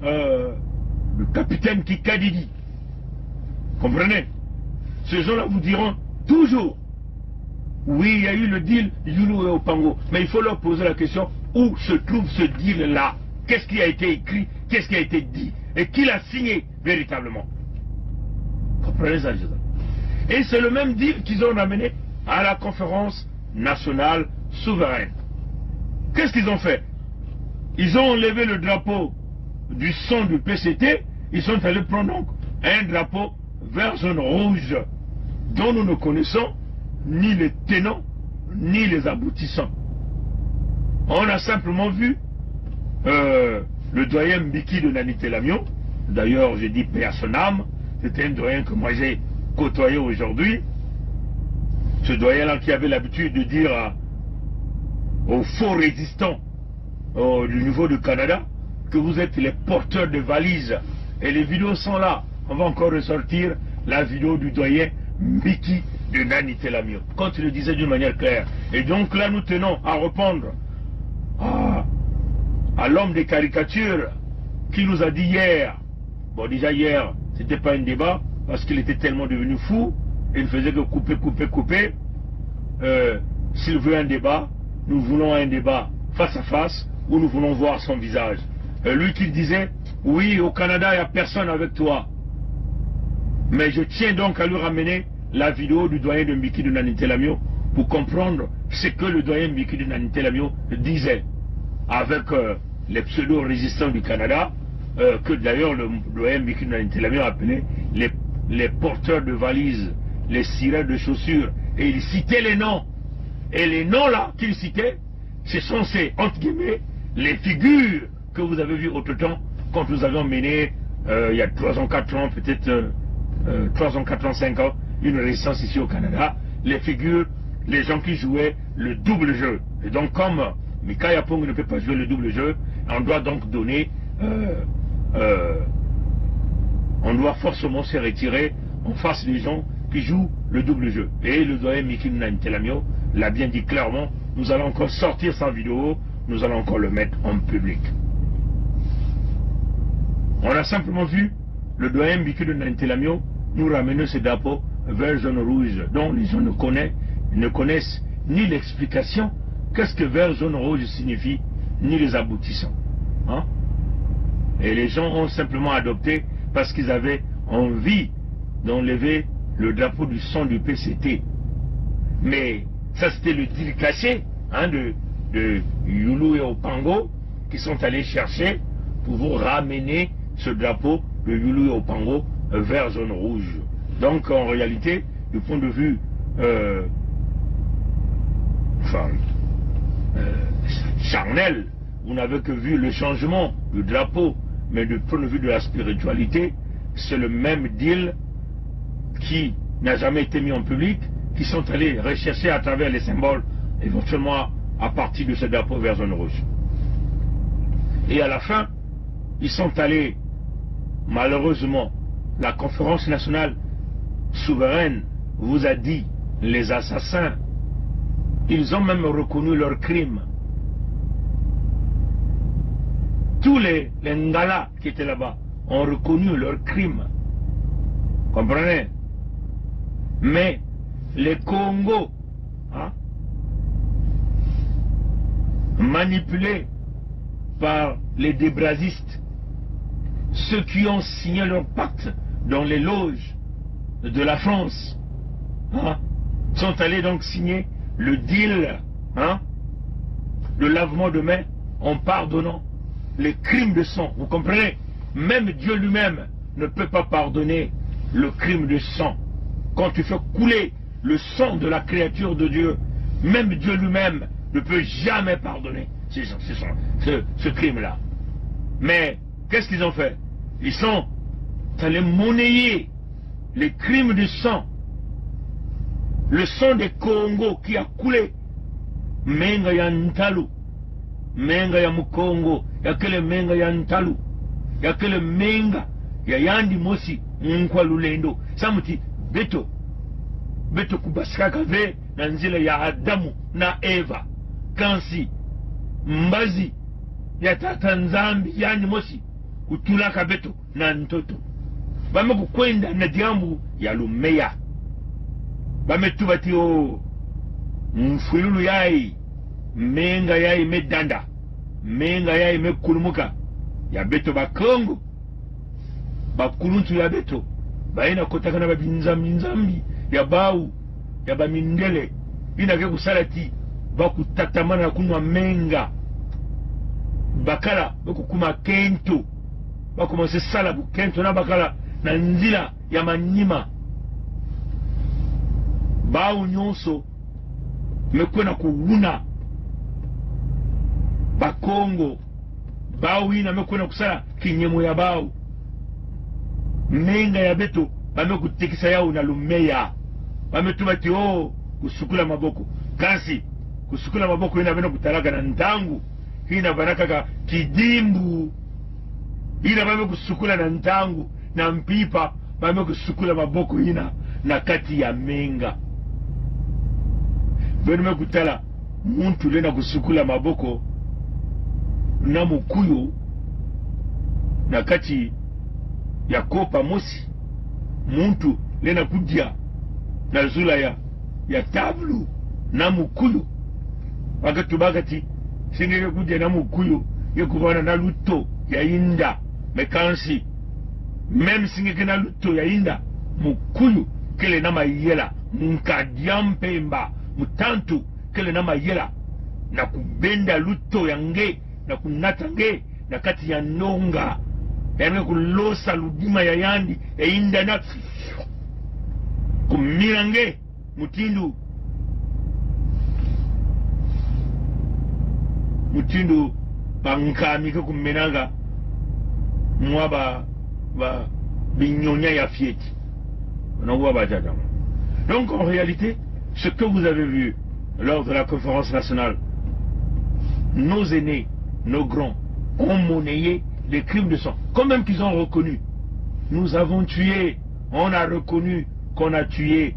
le capitaine Kikadidi. Comprenez? Ces gens-là vous diront toujours, oui, il y a eu le deal Youlou et Opango, mais il faut leur poser la question, où se trouve ce deal-là? Qu'est-ce qui a été écrit? Qu'est-ce qui a été dit? Et qui l'a signé véritablement? Comprenez ça, Jésus? Et c'est le même deal qu'ils ont ramené à la conférence nationale souveraine. Qu'est-ce qu'ils ont fait? Ils ont enlevé le drapeau du son du PCT, ils sont allés prendre donc un drapeau vert jaune rouge dont nous ne connaissons ni les tenants ni les aboutissants. On a simplement vu le doyen Mbiki de Nanité Lamion. D'ailleurs, j'ai dit paix à son âme. C'était un doyen que moi j'ai côtoyé aujourd'hui. Ce doyen-là qui avait l'habitude de dire aux faux résistants du niveau du Canada que vous êtes les porteurs de valises. Et les vidéos sont là. On va encore ressortir la vidéo du doyen Mbiki de Nanité Lamion, quand il le disait d'une manière claire. Et donc là, nous tenons à répondre à l'homme des caricatures qui nous a dit hier, bon déjà hier, c'était pas un débat, parce qu'il était tellement devenu fou, il ne faisait que couper. S'il veut un débat, nous voulons un débat face à face, où nous voulons voir son visage. Lui qui disait, oui, au Canada, il n'y a personne avec toi. Mais je tiens donc à lui ramener la vidéo du doyen de Mbiki de Nanité Lamion pour comprendre ce que le doyen Mbiki de Nanité Lamion disait avec les pseudo-résistants du Canada, que d'ailleurs le doyen Mbiki de Nanité Lamion appelait les porteurs de valises, les cireurs de chaussures, et il citait les noms. Et les noms là qu'il citait, ce sont ces, entre guillemets, les figures que vous avez vues autant quand nous avions mené, il y a 3 ans, 4 ans, peut-être 3 ans, 4 ans, 5 ans, une résistance ici au Canada, les figures, les gens qui jouaient le double jeu. Et donc comme Mika Yapong ne peut pas jouer le double jeu, on doit donc donner, on doit forcément se retirer en face des gens qui jouent le double jeu. Et le doyen Mbiki de Nanité Lamion l'a bien dit clairement, nous allons encore sortir sa vidéo, nous allons encore le mettre en public. On a simplement vu le doyen Mbiki de Nanité Lamion nous ramener ce drapeau vert, jaune, rouge, dont les gens ne connaissent ni l'explication, qu'est-ce que vert, jaune, rouge signifie, ni les aboutissants. Hein? Et les gens ont simplement adopté parce qu'ils avaient envie d'enlever le drapeau du sang du PCT. Mais ça c'était le deal caché de Youlou et Opango qui sont allés chercher pour vous ramener ce drapeau de Youlou et Opango vert, jaune, rouge. Donc en réalité, du point de vue charnel, vous n'avez que vu le changement du drapeau, mais du point de vue de la spiritualité, c'est le même deal qui n'a jamais été mis en public, qui sont allés rechercher à travers les symboles, éventuellement à partir de ce drapeau vert, jaune, rouge. Et à la fin, ils sont allés, malheureusement, la conférence nationale souveraine vous a dit, les assassins, ils ont même reconnu leurs crimes. Tous les Ngala qui étaient là-bas ont reconnu leurs crimes. Comprenez? Mais les Congos, manipulés par les débrasistes, ceux qui ont signé leur pacte dans les loges de la France, sont allés donc signer le deal de lavement de main en pardonnant les crimes de sang. Vous comprenez? Même Dieu lui-même ne peut pas pardonner le crime de sang. Quand tu fais couler le sang de la créature de Dieu, même Dieu lui-même ne peut jamais pardonner ce crime-là. Mais qu'est-ce qu'ils ont fait? Ils sont allés monnayer les crimes de sang, le sang des Congo qui a coulé. Menga ya Ntalu, menga ya Mukongo, ya kele menga ya Ntalu, ya kele menga ya Yandi Mosi, Nkwa Lulendo, samuti beto kubasika ve na nzile ya Adamu na Eva, Kansi, Mbazi, ya tata nzambi yani mosi kutulaka beto na ntoto bamekukwenda na diambu ya lumeya bametubati o mfululu yai menga yai medanda menga yai mekulumuka ya beto bakongo bakuluntu ya beto baina kotaka na babinzambi ya bau ya bamindele inake kusalati bakutatamana na kunwa menga bakala bakukuma kento bakomanse sala bukento na bakala na nzila ya manyima bau nyonso mekwena kuwuna bakongo bau ina mekwena kusala kinyemo ya bau menga ya beto bamekutekisa yao na lumeya bametubati o kusukula maboko kasi kusukula maboko ina bena kutalaka na ntangu ina banakaka kidimbu ina bamekusukula na ntangu na mpipa bamekusukula maboko ina na kati ya menga beno mekutala muntu lena kusukula maboko na mukuyo na kati ya kopa mosi muntu lena kudia na zula ya tablu na mukuyo wakati bakati singeke kudia na mukuyo yekubana na luto ya inda mekansi meme singeke na luto ya inda mukuyo kele na mayela mkadia mpemba mutantu kele na mayela na kubenda luto ya nge na kunata nge na kati ya nonga yange kulosa ludima ya yandi ya inda na kumira nge mutindu bankamike kumenaga mwa ba binyonya ya fieti. Donc en réalité, ce que vous avez vu lors de la conférence nationale, nos aînés, nos grands, ont monnayé les crimes de sang. Quand même qu'ils ont reconnu. Nous avons tué, on a reconnu qu'on a tué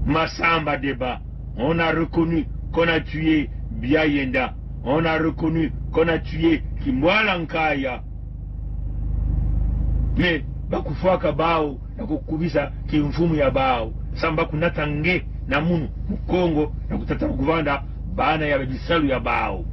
Massamba Deba, on a reconnu qu'on a tué Biayenda, on a reconnu qu'on a tué Kimwalankaya. Mais bakufaka bao na kukubisa kimfumu ya bao samba kunatange na munu mukongo na kutata kuvanda bana ya bisalu ya bao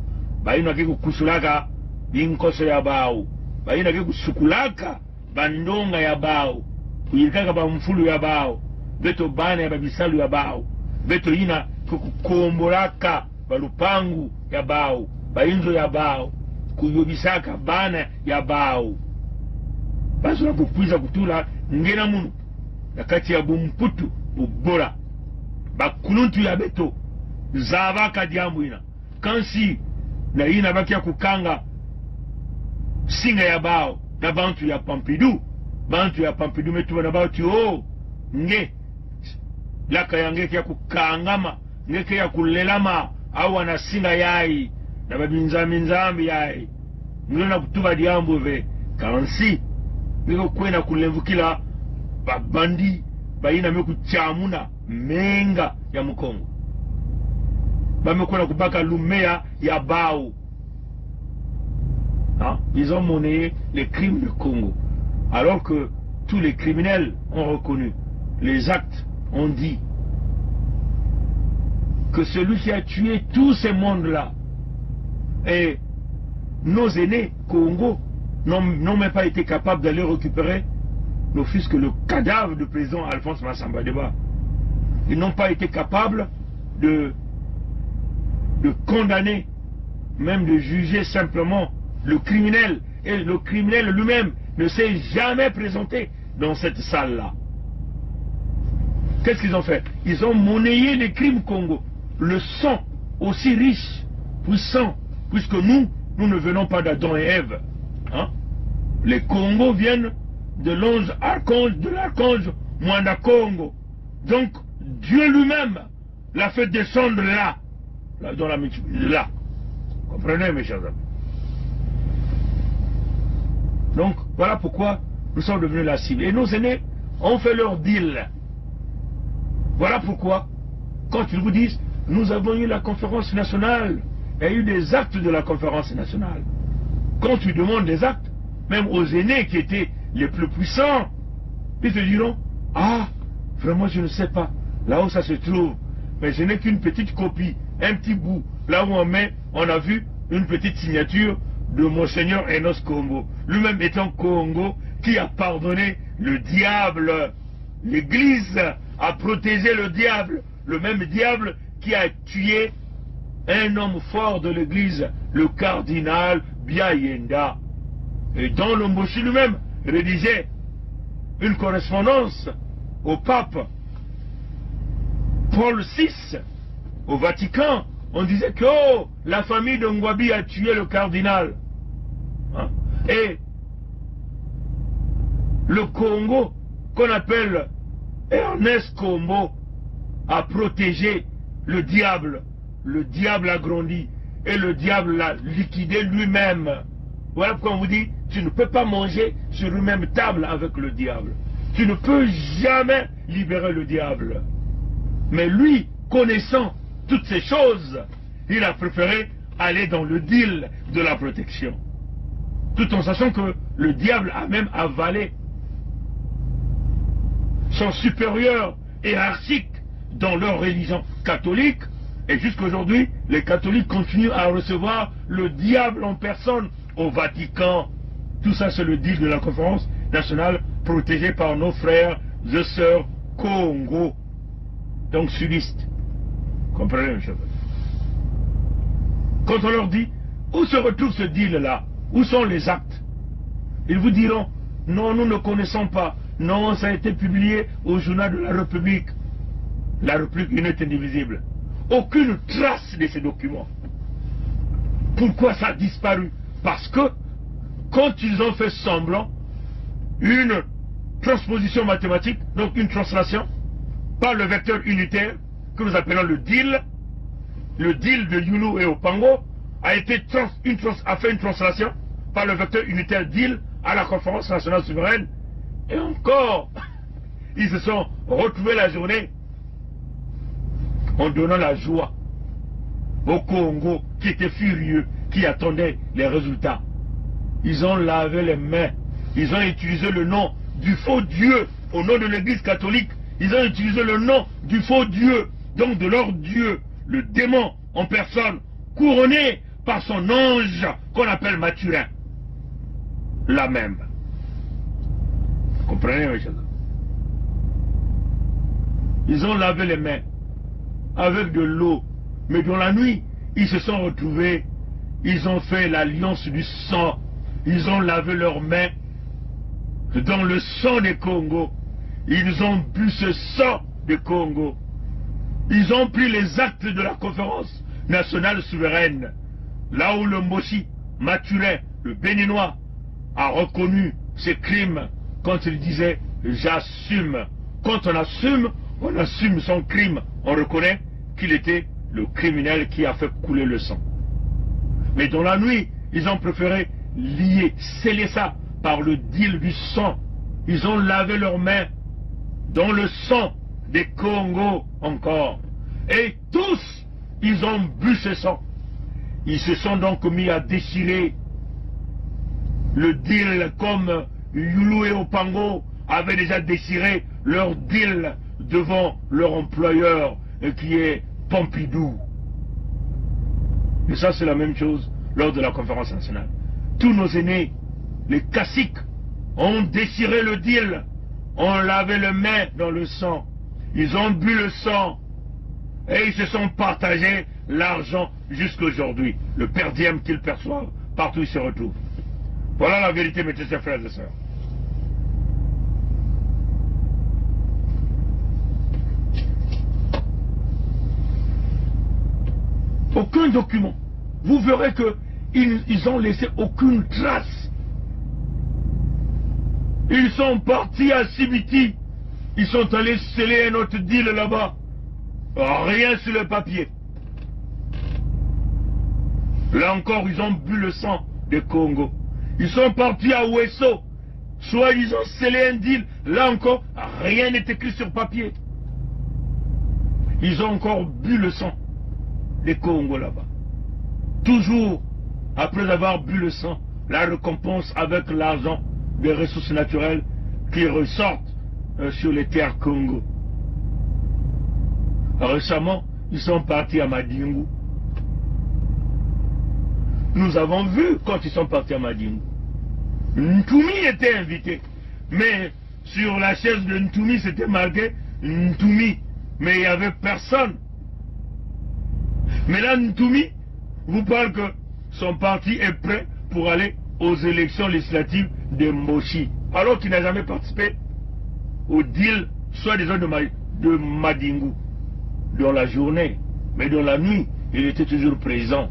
baina ke kukusulaka binkoso ya bao baina ke kusukulaka bandonga ya bao kuyikaka ba mfulu ya bao beto bana ya bisalu ya bao beto ina kukombolaka balupangu ya bao bainzo ya bao kuyobisaka bana ya bao basi unapokwiza kutula ngena munu na kati ya bumputu ubora bakuluntu ya beto zavaka diambu ina kansi na ina baki ya kukanga singa ya bao na bantu ya Pampidou metuwa na bao ti o nge laka ya ngeke ya kukangama ngeke ya kulelama au wana singa yai na babinzambi yai ngena kutuba diambu ve kansi niko kwena kulevukila babandi baina meku chamuna menga ya Mukongo bamekwena kubaka lumea ya bao. Ils ont monnayé les crimes du Congo alors que tous les criminels ont reconnu les actes, ont dit que celui qui a tué tous ces mondes là et nos aînés Congo n'ont même pas été capables d'aller récupérer ne fût-ce que le cadavre du président Alphonse Massamba Deba. Ils n'ont pas été capables de condamner, même de juger simplement le criminel. Et le criminel lui-même ne s'est jamais présenté dans cette salle-là. Qu'est-ce qu'ils ont fait? Ils ont monnayé les crimes Congo. Le sang aussi riche, puissant, puisque nous ne venons pas d'Adam et Ève. Les Congos viennent de l'archange Mwanda Congo. Donc Dieu lui-même l'a fait descendre là, dans la multitude, là. Comprenez mes chers amis? Donc voilà pourquoi nous sommes devenus la cible. Et nos aînés ont fait leur deal. Voilà pourquoi, quand ils vous disent, nous avons eu la conférence nationale il y a eu des actes de la conférence nationale. Quand tu demandes des actes, même aux aînés qui étaient les plus puissants, ils te diront, ah, vraiment je ne sais pas, là où ça se trouve, mais ce n'est qu'une petite copie, un petit bout, là où on a vu une petite signature de Monseigneur Enos Congo, lui-même étant Congo, qui a pardonné le diable. L'Église a protégé le diable, le même diable qui a tué un homme fort de l'Église, le cardinal Biayenda. Et dont le Moshi lui-même rédigeait une correspondance au pape Paul VI, au Vatican. On disait que oh, la famille de Ngwabi a tué le cardinal. Hein? Et le Congo, qu'on appelle Ernest Kombo, a protégé le diable. Le diable a grandi et le diable l'a liquidé lui-même. Voilà pourquoi on vous dit, tu ne peux pas manger sur une même table avec le diable. Tu ne peux jamais libérer le diable. Mais lui, connaissant toutes ces choses, il a préféré aller dans le deal de la protection. Tout en sachant que le diable a même avalé son supérieur hiérarchique dans leur religion catholique. Et jusqu'aujourd'hui, les catholiques continuent à recevoir le diable en personne au Vatican. Tout ça, c'est le deal de la conférence nationale protégée par nos frères et sœurs Congo. Donc sudistes. Comprenez, mes chers? Quand on leur dit, où se retrouve ce deal-là? Où sont les actes? Ils vous diront, non, nous ne connaissons pas. Non, ça a été publié au journal de la République. La République unie et indivisible. Aucune trace de ces documents. Pourquoi ça a disparu? Parce que, quand ils ont fait semblant, une transposition mathématique, donc une translation, par le vecteur unitaire, que nous appelons le deal de Yulu et Opango, a fait une translation par le vecteur unitaire deal à la conférence nationale souveraine. Et encore, ils se sont retrouvés la journée en donnant la joie au Congo qui était furieux, qui attendait les résultats. Ils ont lavé les mains, ils ont utilisé le nom du faux Dieu au nom de l'Église catholique. Ils ont utilisé le nom du faux Dieu, donc de leur Dieu, le démon en personne, couronné par son ange qu'on appelle Mathurin. La même. Vous comprenez, mes chers? Ils ont lavé les mains avec de l'eau, mais dans la nuit, ils se sont retrouvés, ils ont fait l'alliance du sang, ils ont lavé leurs mains dans le sang des Congo, ils ont bu ce sang des Congo, ils ont pris les actes de la conférence nationale souveraine, là où le Moshi, Mathurin, le Béninois, a reconnu ses crimes quand il disait « j'assume ». Quand on assume son crime, on reconnaît qu'il était le criminel qui a fait couler le sang. Mais dans la nuit, ils ont préféré lier, sceller ça par le deal du sang. Ils ont lavé leurs mains dans le sang des Congo encore. Et tous, ils ont bu ce sang. Ils se sont donc mis à déchirer le deal comme Yulu et Opango avaient déjà déchiré leur deal devant leur employeur qui est Pompidou. Et ça, c'est la même chose lors de la conférence nationale. Tous nos aînés, les caciques, ont déchiré le deal, ont lavé les mains dans le sang, ils ont bu le sang et ils se sont partagés l'argent jusqu'aujourd'hui, le per diem qu'ils perçoivent partout où ils se retrouvent. Voilà la vérité, mes chers frères et sœurs. Aucun document. Vous verrez qu'ils ont laissé aucune trace. Ils sont partis à Sibiti. Ils sont allés sceller un autre deal là-bas. Rien sur le papier. Là encore, ils ont bu le sang des Congo. Ils sont partis à Ouesso. Soit ils ont scellé un deal. Là encore, rien n'est écrit sur papier. Ils ont encore bu le sang des Congo là-bas. toujours, après avoir bu le sang, la récompense avec l'argent des ressources naturelles qui ressortent sur les terres Congo. Récemment, ils sont partis à Madingu. Nous avons vu quand ils sont partis à Madingu. Ntumi était invité, mais sur la chaise de Ntumi, c'était marqué Ntumi, mais il n'y avait personne. Mais là, Ntumi vous parle que son parti est prêt pour aller aux élections législatives de Mboshi, alors qu'il n'a jamais participé au deal, soi-disant de Madingu, dans la journée, mais dans la nuit, il était toujours présent.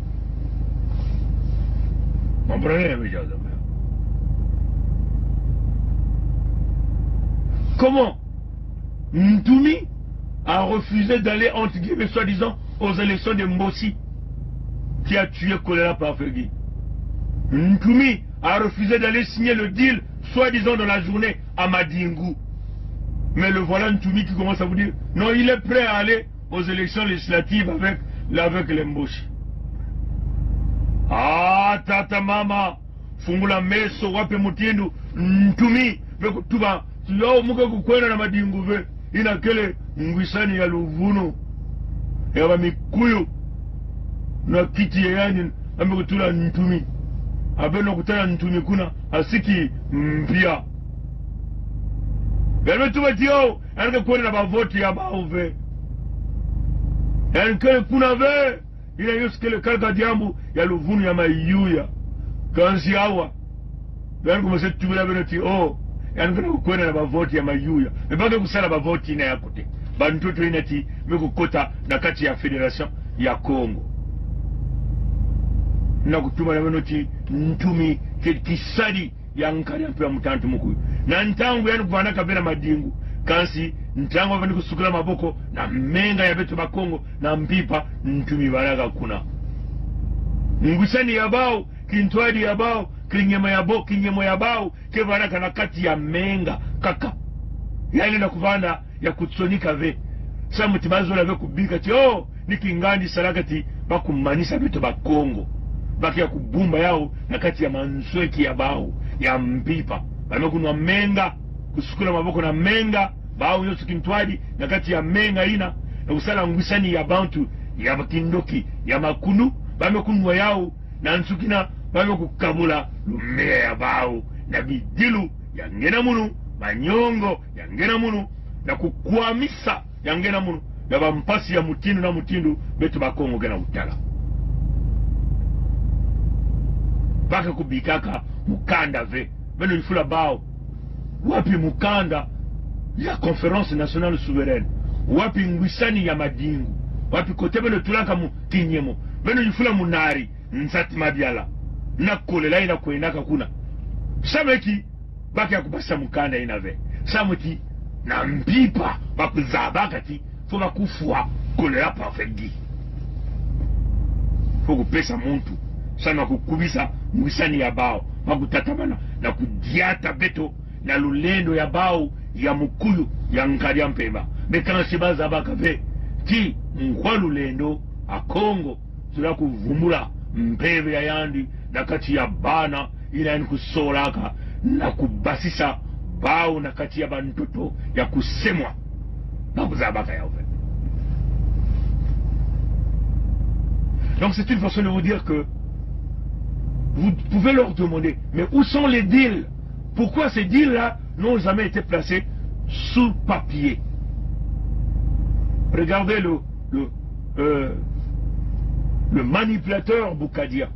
Comprenez, mes gens? Comment Ntumi a refusé d'aller, entre guillemets, soi-disant, aux élections de Mboshi, qui a tué Kolela Parfegui? Ntumi a refusé d'aller signer le deal, soi-disant dans la journée, à Madingu. Mais le voilà Ntumi qui commence à vous dire, non, il est prêt à aller aux élections législatives avec les Mboshi. Ah, tata mama, fungula meso wape mutindo, Ntumi, veko tuba, yo muke kukwena na Madingu ve, ina kele ngwisani ya Luvuno, ya mikuyu, na kiti ya yani, amekutula Ntumi. Abeno kutana Ntumi kuna, asiki mpia. Yalme tuba tiyo, yanke kwena na bavoti ya bauve. Yanke kuna ve, ina yuskele kalka diambu ya Luvuno ya mayuya. Kansi hawa. Yanke kumase tubila beno ti, oh, yanke kwena na bavoti ya mayuya. Mbake kusala bavoti ina yakote. Bantuto ina ti, meku kota na kati ya Federation ya Congo. Na kutuma na menoti Ntumi kisadi ya nkari ya mpia mutantu mukuyu. Na ntangu yani kufana kabela Madingu. Kansi ntangu wafani kusukula maboko na menga ya betu bakongo na mpipa Ntumi baraga kuna. Ngusani ya bao, kintwadi ya bao, kinyemo ya bao, ke baraka na kati ya menga kaka. Yani na kufana ya kutsonika ve. Sa mutibazo la ve kubika ti, oh, nikingandi salakati bakumanisa betu bakongo. Baki ya kubumba yao na kati ya mansweki ya bao ya mpipa bame kunwa menga kusukula maboko na menga bao yosu kintwadi na kati ya menga ina na usala ngwisani ya bantu ya makindoki ya makunu bame kunwa yao na nsukina bame kukabula lumea ya bao na bidilu ya ngena munu manyongo ya ngena munu na kukwamisa ya ngena munu na bampasi ya mutindu na mutindu betu bakongo gena utala baka kubikaka mukanda ve beno ifula bao wapi mukanda ya Conférence Nationale Souveraine wapi ngwisani ya Madingu wapi kote beno tulaka mu kinyemo beno ifula munari nsati mabiala na kolela ina kwenaka kuna sameki baka ya kubasa mukanda ina ve sameki na mpipa bakuzabaka ti fo bakufua kolela Parfegui fo kupesa muntu sana kukubisa mwisani ya bao makutatamana na kudiata beto na lulendo ya bao ya mukuyu ya nkari ya mpemba mekansi baza baka ve ti mkwa lulendo a Kongo tula kuvumbula mpeve ya yandi na kati ya bana ina yani kusolaka na kubasisa bao na kati ya bantoto ya kusemwa bakuza baka ya uve. Donc c'est une façon de vous dire que vous pouvez leur demander, mais où sont les deals? Pourquoi ces deals-là n'ont jamais été placés sous papier? Regardez le manipulateur Boukadia.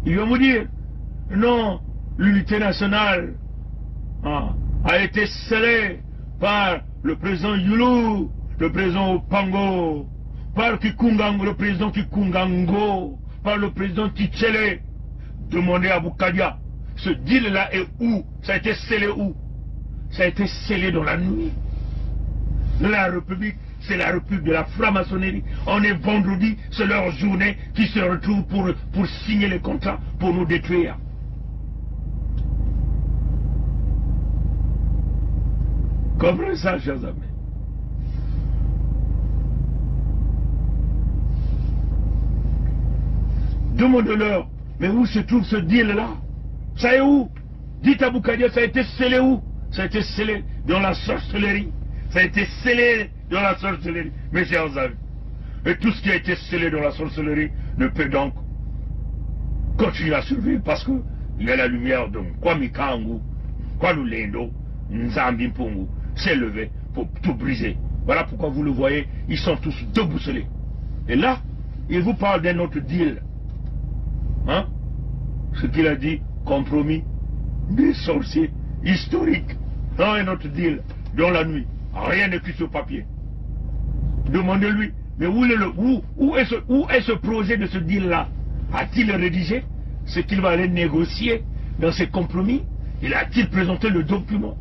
Il va vous dire, non, l'unité nationale a été scellée par le président Yulu, le président Opango, par Kikungango, le président Kikungango, par le président Tichele. Demandez à Boukadia, ce deal-là est où? Ça a été scellé où? Ça a été scellé dans la nuit. La République, c'est la République de la franc-maçonnerie. On est vendredi, c'est leur journée qui se retrouve pour signer les contrats, pour nous détruire. Comprenez ça, chers amis? Demande-leur, mais où se trouve ce deal-là? Ça est où? Dites à Boukadia, ça a été scellé où? Ça a été scellé dans la sorcellerie. Ça a été scellé dans la sorcellerie, mes chers amis. Et tout ce qui a été scellé dans la sorcellerie ne peut donc continuer à survivre parce que il y a la lumière de Kwamikangu, Kwalulendo, Nzambi Mpungu s'est levé pour tout briser. Voilà pourquoi vous le voyez, ils sont tous déboussolés. Et là, il vous parle d'un autre deal. Hein? Ce qu'il a dit, compromis des sorciers historiques. Dans un autre deal, dans la nuit. Rien n'écrit sur papier. Demandez-lui, mais où est ce projet de ce deal-là? A-t-il rédigé ce qu'il va aller négocier dans ces compromis? Il a-t-il présenté le document?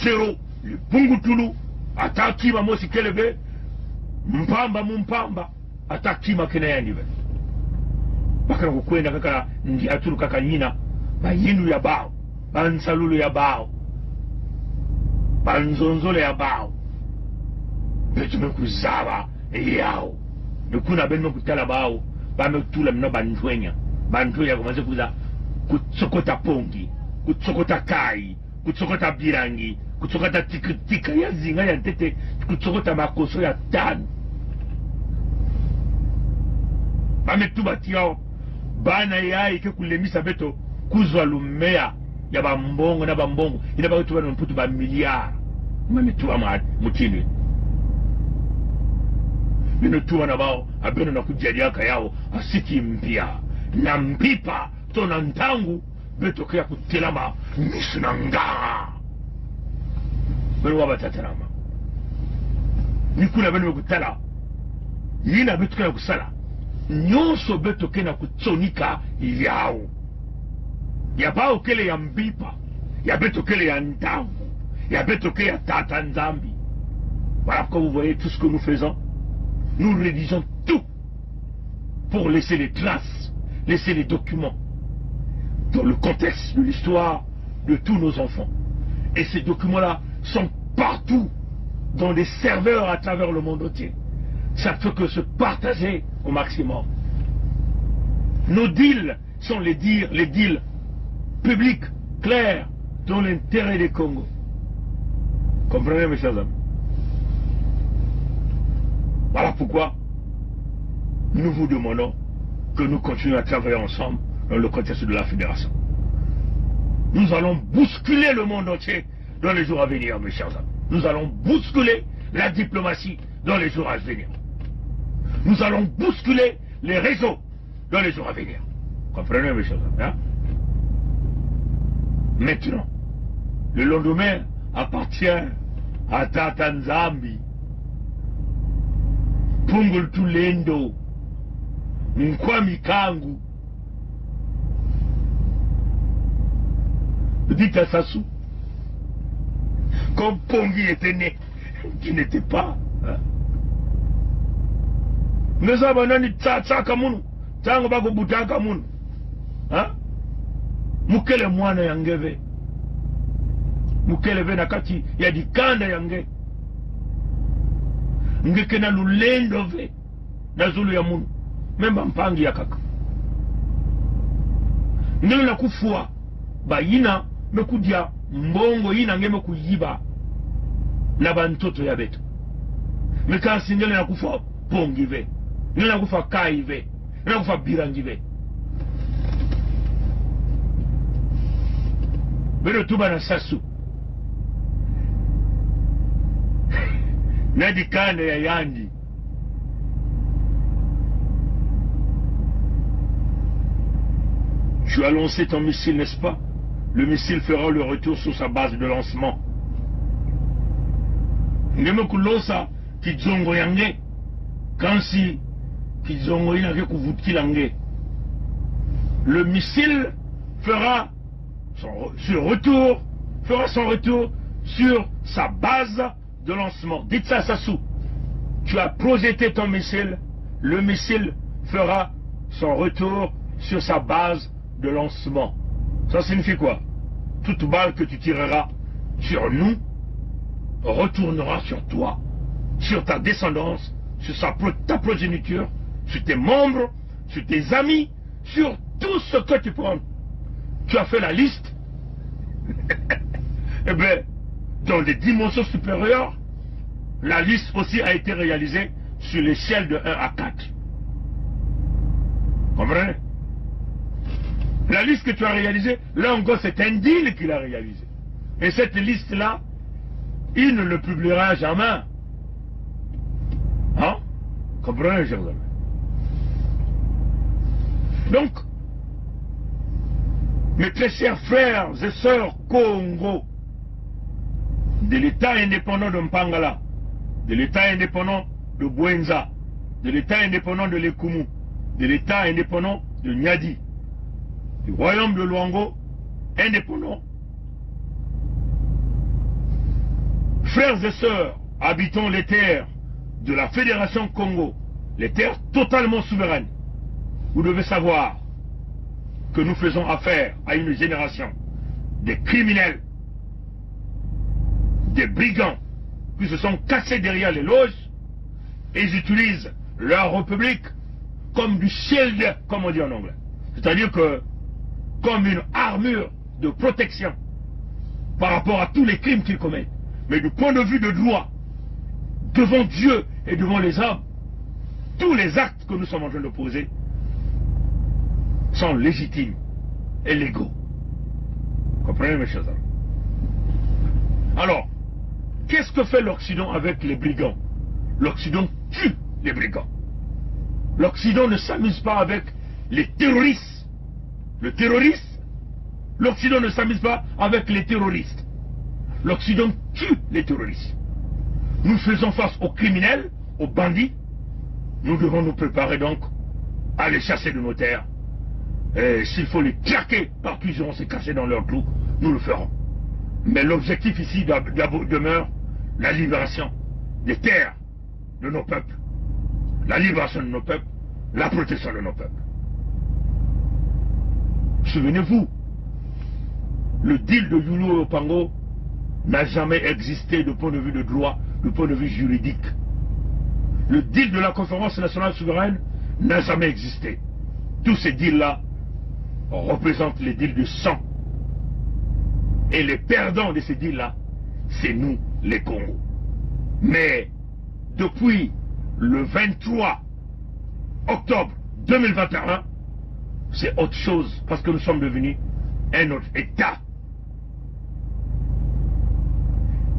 Zéro. Le Bungutulu, ataki ma mosi kelebe, mpamba mumpamba, ataki ma kenayanibe. Bakana kukwenda kaka ndi atulu kaka nyina, ba yinu ya bao, ba nsalulu ya bao, ba nzonzole ya bao. Betu mekuzaba yao. Nukuna beno kutala bao, ba mekutula mno banjwenya. Banjwenya kumaze kuza kutsokota pongi, kutsokota kai, kutsokota birangi, kutsokota tika ya zinga ya tete, kutsokota makoso ya tanu. Bametuba tiao, bana ya ike kulemisa beto, kuzwa lumea ya bambongo na bambongo, ina bakutuba na mputu ba miliar. Bametuba mutini. Minutuwa na bao, abeno na kujadiaka yao, asiki mpia. Na mpipa, tona ntangu, beto kaya kutelama, misunanga. Beno wabatatarama. Nikuna beno kutala. Yina beto kaya kusala. Nyonso beto kena kutsonika yao. Ya bao kele ya mpipa. Ya beto kele ya ntangu. Ya beto kele ya tata nzambi. Voilà pourquoi vous voyez tout ce que nous faisons. Nous rédigeons tout pour laisser les traces, laisser les documents dans le contexte de l'histoire de tous nos enfants. Et ces documents-là sont partout dans des serveurs à travers le monde entier. Ça ne peut que se partager au maximum. Nos deals sont les deals publics, clairs, dans l'intérêt des Congo. Comprenez, mes chers amis? Voilà pourquoi nous vous demandons que nous continuions à travailler ensemble dans le contexte de la fédération. Nous allons bousculer le monde entier dans les jours à venir, mes chers amis. Nous allons bousculer la diplomatie dans les jours à venir. Nous allons bousculer les réseaux dans les jours à venir. Comprenez, mes chers amis, hein? Maintenant, le lendemain appartient à Tata Nzambi. Pungul Tulendo, Nkwamikangu. Dites à Sassou, comme Pongi était né, qui n'était pas. Nous avons dit Tsa Kamunu, Tango Bago Bouta Kamunu. Mukele Mwana Yangeve. Mukele Venakati, Yadi Kanda Yange. Ngeke na lulendo ve na zulu ya munu memba mpangi ya kaka ngelo na kufua ba yina mekudia mbongo yina ngeme kuyiba na bantoto ya beto mekasi ngelo na kufa pongi ve ngelo na kufa kai ve ngelo na kufa birangi ve bero tuba na Sasu Nadi Kane ya Yandi. Tu as lancé ton missile, n'est-ce pas? Le missile fera le retour sur sa base de lancement. Ngemekulonsa kizongo yange. Kansi kizongo yange kuvutilange. Le missile fera son retour sur sa base de lancement. Dites ça à Sassou. Tu as projeté ton missile, le missile fera son retour sur sa base de lancement. Ça signifie quoi? Toute balle que tu tireras sur nous retournera sur toi, sur ta descendance, sur ta progéniture, sur tes membres, sur tes amis, sur tout ce que tu prends. Tu as fait la liste. Eh bien, dans les dimensions supérieures, la liste aussi a été réalisée sur l'échelle de 1 à 4. Comprenez? La liste que tu as réalisée, là encore, c'est un deal qu'il a réalisé. Et cette liste-là, il ne le publiera jamais. Hein? Comprenez, chers amis? Donc, mes très chers frères et sœurs Congo, de l'État indépendant de Mpangala, de l'État indépendant de Bouenza, de l'État indépendant de Lekumu, de l'État indépendant de Nyadi, du royaume de Luango, indépendant. Frères et sœurs, habitons les terres de la Fédération Congo, les terres totalement souveraines. Vous devez savoir que nous faisons affaire à une génération des criminels, des brigands qui se sont cachés derrière les loges et ils utilisent leur république comme du shield, comme on dit en anglais. C'est-à-dire que comme une armure de protection par rapport à tous les crimes qu'ils commettent. Mais du point de vue de droit, devant Dieu et devant les hommes, tous les actes que nous sommes en train de poser sont légitimes et légaux. Comprenez mes chers amis? Alors, qu'est-ce que fait l'Occident avec les brigands? L'Occident tue les brigands. L'Occident ne s'amuse pas avec les terroristes. Le terroriste, l'Occident ne s'amuse pas avec les terroristes. L'Occident tue les terroristes. Nous faisons face aux criminels, aux bandits. Nous devons nous préparer donc à les chasser de nos terres. Et s'il faut les claquer parce qu'ils iront se cacher dans leur trou, nous le ferons. Mais l'objectif ici demeure la libération des terres de nos peuples, la libération de nos peuples, la protection de nos peuples. Souvenez-vous, le deal de Yulu Opango n'a jamais existé du point de vue de droit, du point de vue juridique. Le deal de la conférence nationale souveraine n'a jamais existé. Tous ces deals-là représentent les deals de sang. Et les perdants de ces deals-là, c'est nous, les Congos. Mais depuis le 23 octobre 2021, c'est autre chose parce que nous sommes devenus un autre État.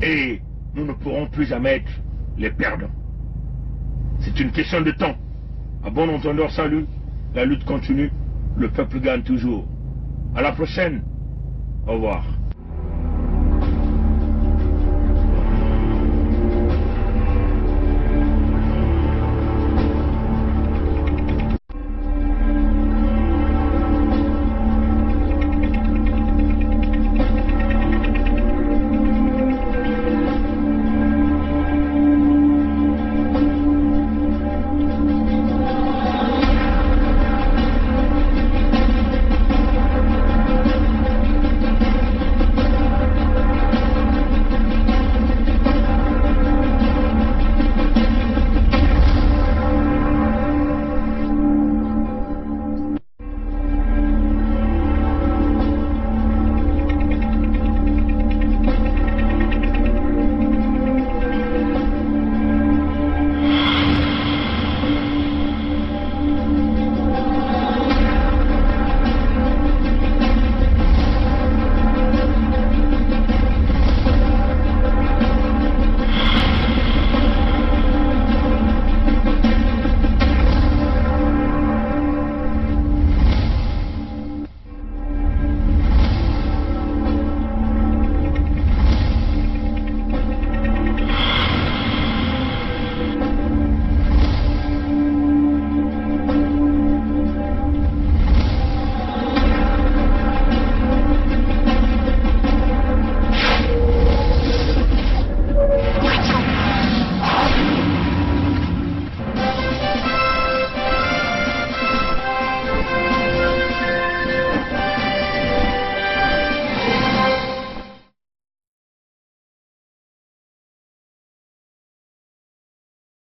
Et nous ne pourrons plus jamais être les perdants. C'est une question de temps. À bon entendeur, salut. La lutte continue. Le peuple gagne toujours. À la prochaine. Au revoir.